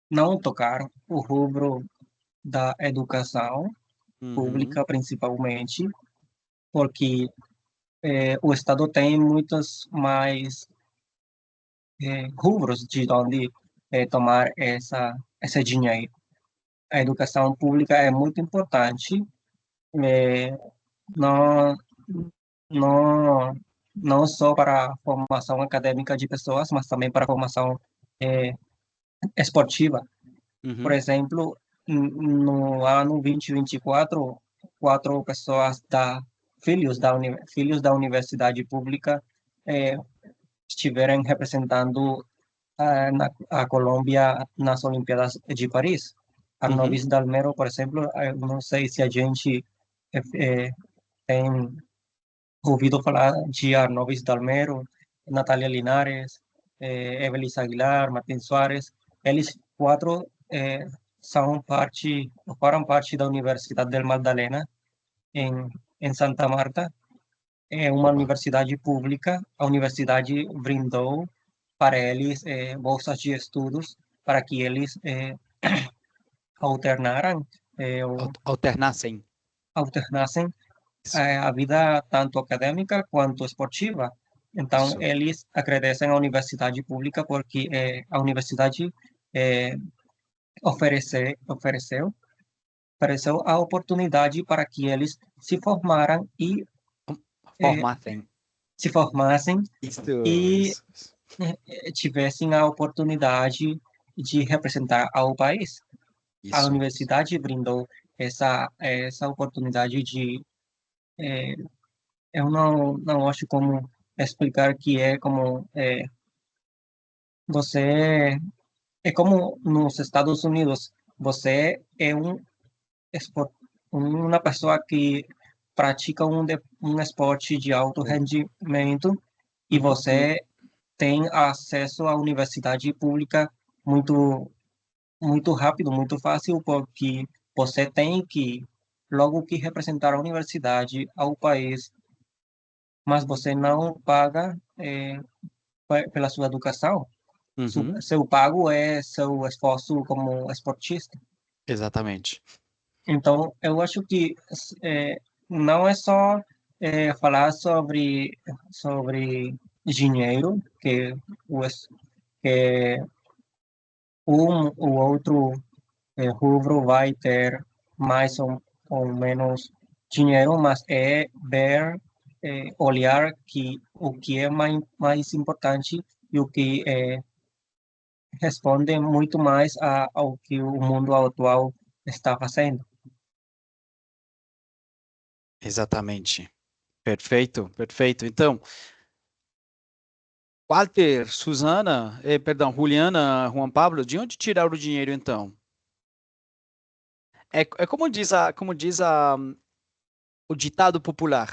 não tocar o rubro da educação pública, principalmente, porque o Estado tem muitos mais rubros de onde tomar esse dinheiro. A educação pública é muito importante, não, não, não só para a formação acadêmica de pessoas, mas também para a formação esportiva. Por exemplo, no ano 2024, 4 pessoas filhos da universidade pública estiveram representando a Colômbia nas Olimpíadas de Paris. Arnovis Dalmero, por exemplo, não sei se a gente tem ouvido falar de Arnovis Dalmero, Natália Linares, Evelis Aguilar, Martins Soares. Eles 4 foram parte da Universidade del Magdalena, em Santa Marta. É uma universidade pública. A universidade brindou para eles bolsas de estudos para que eles alternassem a vida tanto acadêmica quanto esportiva. Então, eles agradecem à universidade pública porque a universidade ofereceu a oportunidade para que eles se formassem e tivessem a oportunidade de representar ao país. A universidade brindou essa oportunidade de eu não acho como explicar que é como você é como nos Estados Unidos, você é uma pessoa que pratica um esporte de alto rendimento e você tem acesso à universidade pública muito rápido, muito fácil, porque você tem que, logo que representar a universidade ao país, mas você não paga pela sua educação. Uhum, Seu pago é seu esforço como esportista. exatamente. Então, eu acho que não é só falar sobre dinheiro, que o outro rubro vai ter mais ou menos dinheiro, mas é ver, olhar o que é mais importante e o que responde muito mais ao que o mundo atual está fazendo. Exatamente. Perfeito, perfeito. Então, Walter, Suzana, perdão, Juliana, Juan Pablo, de onde tirar o dinheiro então? É como diz o ditado popular.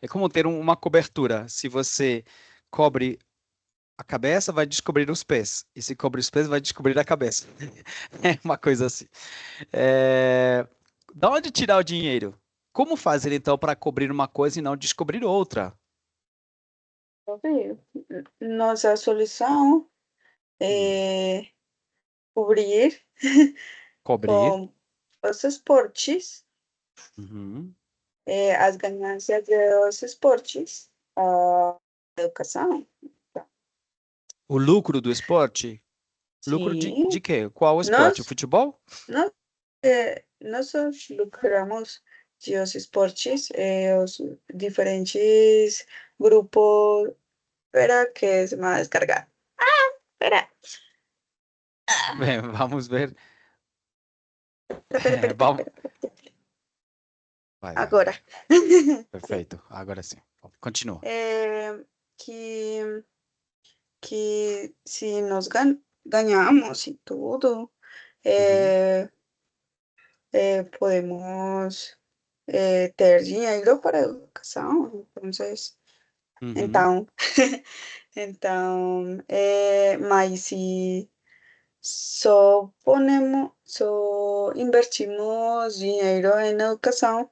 É como ter uma cobertura. Se você cobre a cabeça, vai descobrir os pés. E se cobre os pés, vai descobrir a cabeça. É uma coisa assim. Da onde tirar o dinheiro? Como fazer então para cobrir uma coisa e não descobrir outra? Ok. Nossa solução Hum, é cobrir Cobrir. com os esportes, Uhum. as ganâncias dos esportes, a educação. O lucro do esporte? Lucro de Sim, quê? Qual esporte? O nós, futebol? nós, nós lucramos de os esportes, os diferentes grupos. Espera que se me va a descargar. Espera, Bem, vamos ver. espera, espera, espera, Vamos. espera, espera. Vai. Agora. Sim. Perfeito. Agora sim. Continua. É, que, que se nós ganhamos e tudo, Uhum. é, podemos ter dinheiro para educação. Uhum. Então, então, mas se só investimos dinheiro em educação,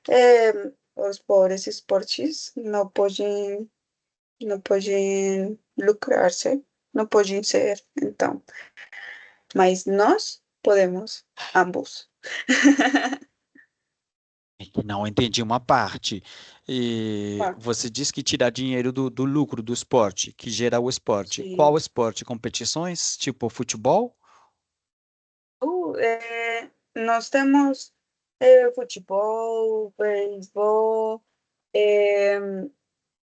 eh, os pobres esportes não podem lucrar-se, não podem ser, então, mas nós podemos, ambos. É que não entendi uma parte. E Ah, você disse que tirar dinheiro do lucro do esporte, que gera o esporte. Qual sim. esporte? Competições? Tipo futebol? Nós temos futebol, beisebol,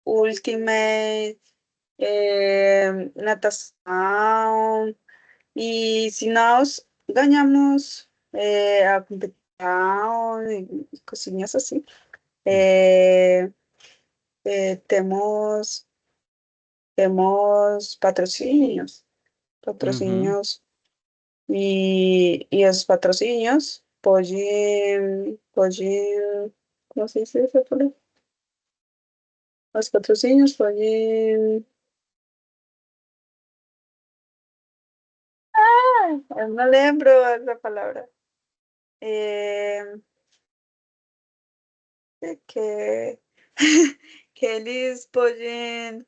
ultimate, natação. E se nós ganhamos a competição e coisinhas assim, Hum. é, temos patrocínios, Uhum. patrocínios e os patrocínios podem, como se diz isso? Os patrocínios podem, eu não lembro essa palavra. É, que, que eles podem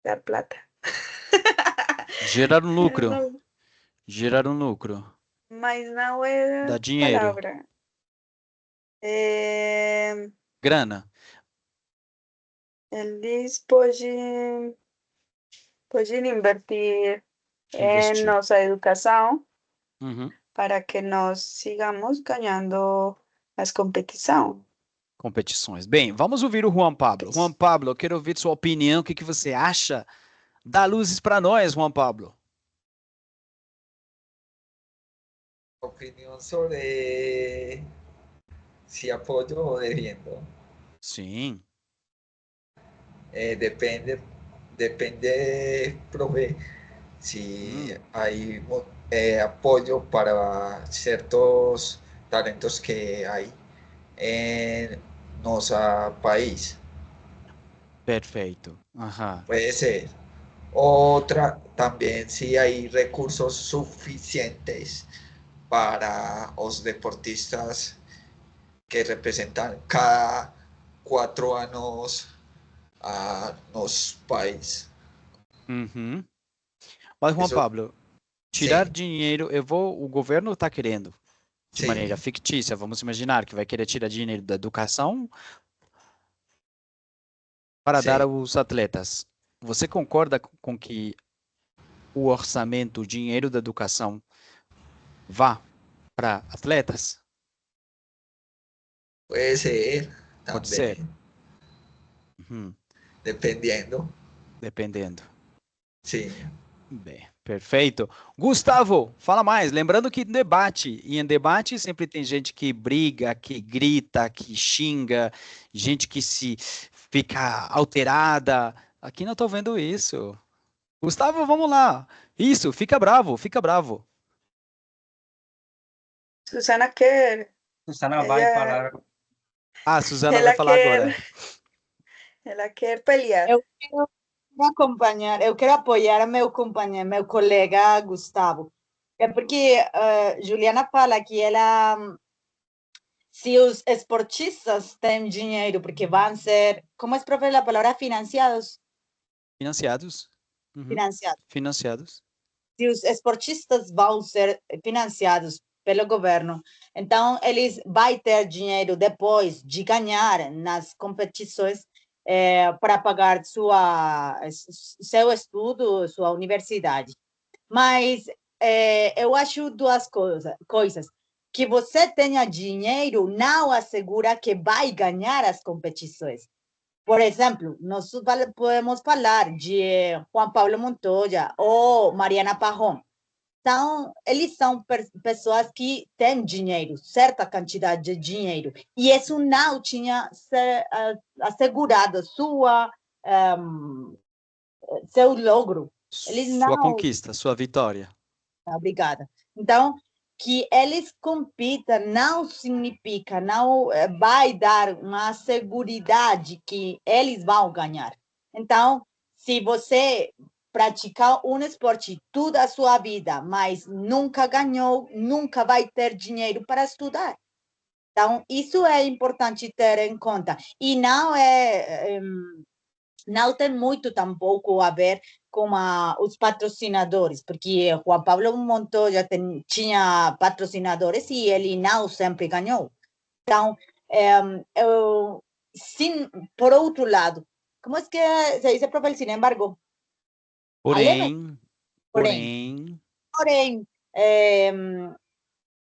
dar plata. Gerar um Eu lucro. não- Gerar um lucro. mas não é Dá a dinheiro. palavra. É, Grana. eles podem invertir em Investir. nossa educação Uhum. para que nós sigamos ganhando as competições. Competições. Bem, vamos ouvir o Juan Pablo. Juan Pablo, eu quero ouvir sua opinião. O que que você acha? Dá luzes para nós, Juan Pablo. Opinión sobre si apoyo o defiendo. Sim. Depende, profe, si Hum, hay apoyo para ciertos talentos que hay en nuestro país. perfeito. Aham. Puede ser. Otra, también si hay recursos suficientes para los deportistas que representan cada 4 anos nos países. Uhum. Mas, Juan Isso, Pablo, tirar sim, dinheiro, o governo está querendo, de maneira sim, fictícia, vamos imaginar que vai querer tirar dinheiro da educação para dar sim. aos atletas. Você concorda com que o orçamento, o dinheiro da educação vá para atletas? Puede ser Pode ser. también, Uhum. dependiendo. Dependendo. Sim. Bem, perfeito. Gustavo, fala mais. Lembrando que em debate sempre tem gente que briga, que grita, que xinga, gente que se fica alterada. Aqui não estou vendo isso. Gustavo, vamos lá. Isso, fica bravo, fica bravo. Susana quer, Susana vai ella, falar. Ah, a Suzana vai ella falar agora. quer, ella quer pelear. Eu quero acompanhar, eu quero apoiar meu companheiro, meu colega Gustavo. É porque Juliana fala que ela, se os esportistas têm dinheiro, porque vão ser, como é, profe, a palavra financiados? Financiados. Uhum. Financiados. Financiados. Se os esportistas vão ser financiados pelo governo, então eles vão ter dinheiro depois de ganhar nas competições para pagar seu estudo, sua universidade. Mas eu acho duas coisas. Que você tenha dinheiro não assegura que vai ganhar as competições. Por exemplo, nós podemos falar de Juan Pablo Montoya ou Mariana Pajón. Então, eles são pessoas que têm dinheiro, certa quantidade de dinheiro, e isso não tinha assegurado seu logro. Eles Sua não. conquista, sua vitória. Obrigada. Então, que eles compitam não significa, não vai dar uma seguridade que eles vão ganhar. Então, se você praticar um esporte toda a sua vida, mas nunca ganhou, nunca vai ter dinheiro para estudar. Então, isso é importante ter em conta. E não tem muito tampouco a ver com os patrocinadores, porque Juan Pablo Montoya tinha patrocinadores e ele não sempre ganhou. Então, sim, por outro lado, como é que se diz, profe, sin embargo? Porém,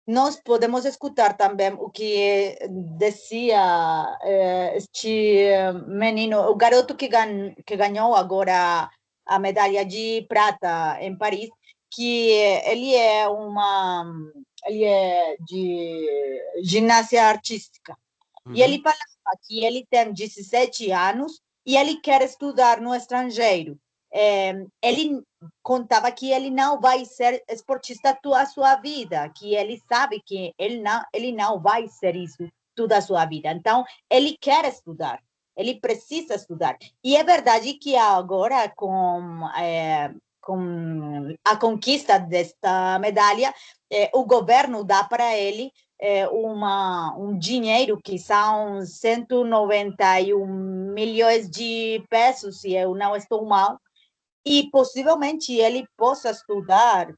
nós podemos escutar também o que dizia este menino, o garoto que ganhou agora a medalha de prata em Paris, que ele é de ginástica artística. E ele falava que ele tem 17 anos e ele quer estudar no estrangeiro. Ele contava que ele não vai ser esportista toda a sua vida, que ele sabe que ele não vai ser isso toda a sua vida. Então, ele quer estudar, ele precisa estudar. E é verdade que agora, com a conquista desta medalha, o governo dá para ele um dinheiro que são 191 milhões de pesos, se eu não estou mal, e possivelmente ele possa estudar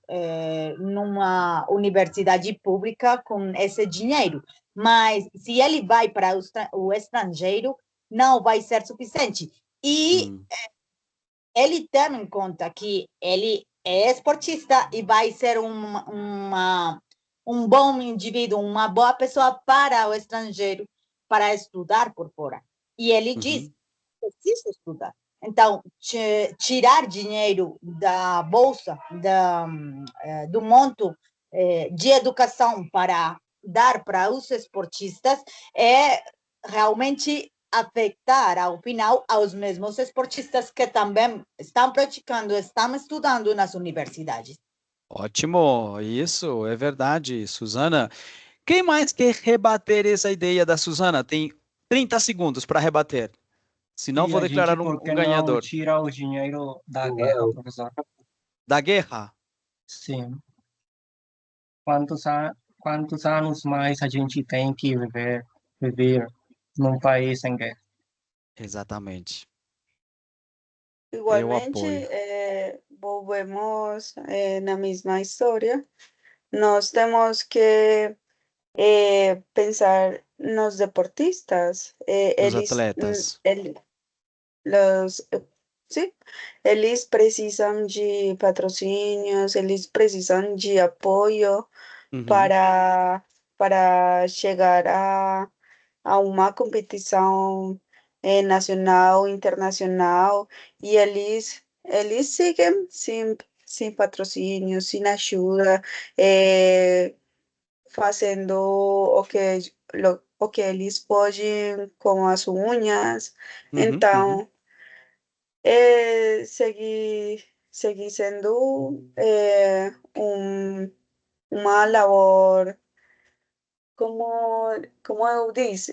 numa universidade pública com esse dinheiro. Mas se ele vai para o estrangeiro, não vai ser suficiente. E ele tem em conta que ele é esportista e vai ser um bom indivíduo, uma boa pessoa para o estrangeiro, para estudar por fora. E ele diz, preciso estudar. Então, tirar dinheiro da bolsa, do monto de educação para dar para os esportistas é realmente afetar, ao final, aos mesmos esportistas que também estão praticando, estão estudando nas universidades. ótimo, isso é verdade, Suzana. Quem mais quer rebater essa ideia da Suzana? Tem 30 segundos para rebater. Se não, E vou a gente, declarar por um que não ganhador. tira o dinheiro da guerra, professor? Da guerra? Sim. Quantos anos mais a gente tem que viver num país sem guerra? Exatamente. Eu Igualmente, apoio. volvemos na mesma história. Nós temos que pensar nos deportistas. Nos atletas. Los, sim, eles precisam de patrocínios, eles precisam de apoio Uhum, para chegar a uma competição nacional, internacional, e eles seguem sem patrocínio, sem ajuda, fazendo o que eles podem com as unhas. uhum, uhum. Então, seguir sendo uma labor, como, como eu disse,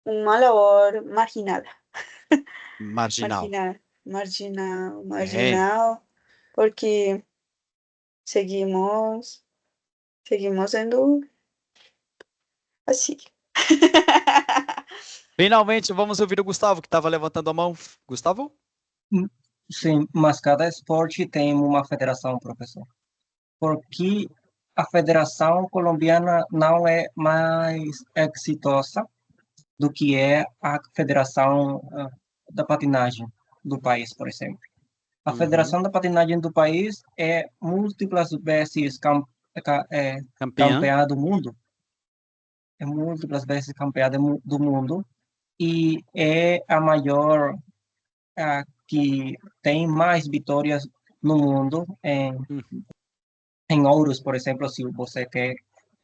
uma labor marginada, Marginal. É. marginal, porque seguimos, seguimos sendo assim. Finalmente, vamos ouvir o Gustavo, que estava levantando a mão. Gustavo? Sim, mas cada esporte tem uma federação, professor. Porque a Federação Colombiana não é mais exitosa do que é a Federação da Patinagem do país, por exemplo. A Uhum. Federação da Patinagem do país é múltiplas vezes Campeã. campeã do mundo, é múltiplas vezes campeã do mundo e é a maior que tem mais vitórias no mundo Uhum, em ouros, por exemplo, se você quer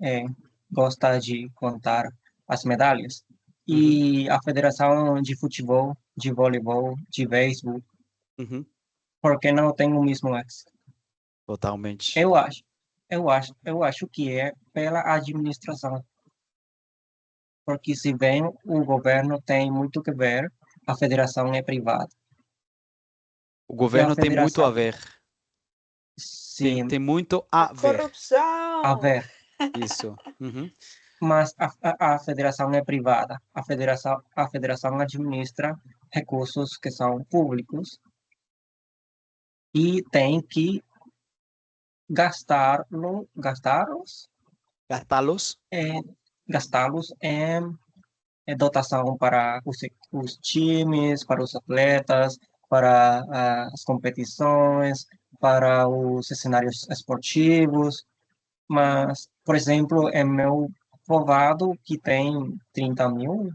é, gosta de contar as medalhas. uhum, E a Federação de Futebol, de Voleibol, de Beisebol, uhum. porque não tem o mesmo êxito? Totalmente. Eu acho que é pela administração, porque se bem o governo tem muito que ver, a federação é privada. O E a governo tem muito a federação, ver. Tem, sim, tem muito A a ver. a corrupção. ver, Isso. Uhum. mas a federação é privada. A federação administra recursos que são públicos e tem que gastá-los, Gastá-los. é, gastá-los em dotação para os times, para os atletas, para as competições, para os cenários esportivos. Mas, por exemplo, em meu povoado, que tem 30 mil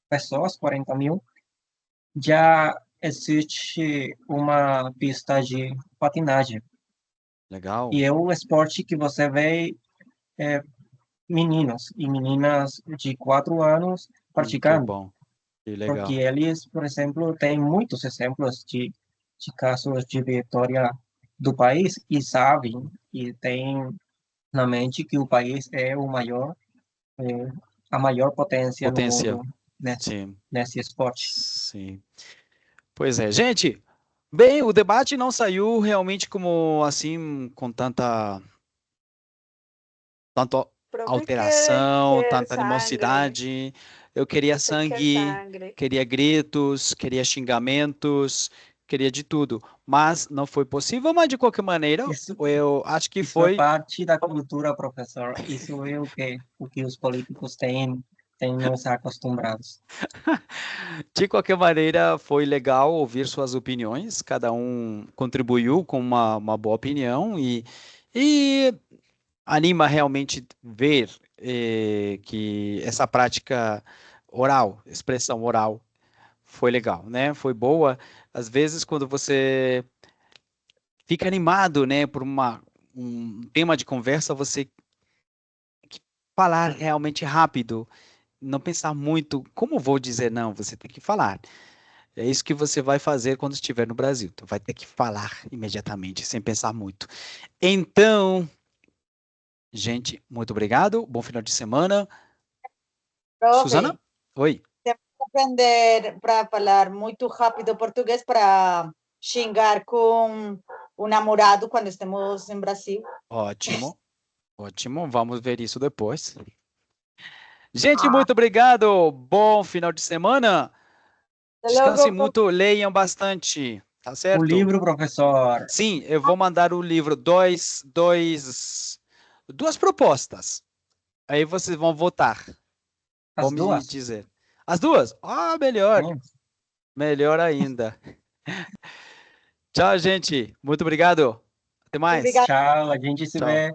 pessoas, 40 mil, já existe uma pista de patinagem. Legal. E é o esporte que você vê é, meninos e meninas de 4 anos Que praticando. bom. Que Porque legal. eles, por exemplo, têm muitos exemplos de casos de vitória do país e sabem e têm na mente que o país é é, a maior potência no Potência. mundo nesse, Sim. nesse esporte. Sim. Pois é. Gente, bem, o debate não saiu realmente como assim, com tanto Profe alteração, quer tanta sangre. animosidade. Eu queria Profe quer sangue, sangre. queria gritos, queria xingamentos, queria de tudo. Mas não foi possível, mas de qualquer maneira, Isso, eu acho que isso é foi. parte da cultura, professor. Isso é o que os políticos têm nos acostumbrados. De qualquer maneira, foi legal ouvir suas opiniões. Cada um contribuiu com uma boa opinião e anima realmente ver que essa prática oral, expressão oral, foi legal, né? Foi boa. Às vezes, quando você fica animado, né, por um tema de conversa, você falar realmente rápido, não pensar muito, como vou dizer não? Você tem que falar. É isso que você vai fazer quando estiver no Brasil. Tu vai ter que falar imediatamente, sem pensar muito. Então, gente, muito obrigado. Bom final de semana. Suzana? Profe, Oi. aprender para falar muito rápido português para xingar com o namorado quando estemos em Brasil. Ótimo, ótimo. Vamos ver isso depois. Gente, muito obrigado. Bom final de semana. Descansem muito, leiam bastante. Tá certo? O livro, professor. Sim, eu vou mandar o livro, duas propostas. Aí vocês vão votar. As Vão me duas? dizer. As duas? Ah, melhor. Sim. Melhor ainda. Tchau, gente. Muito obrigado. Até mais. Obrigada. Tchau, a gente se Tchau. vê.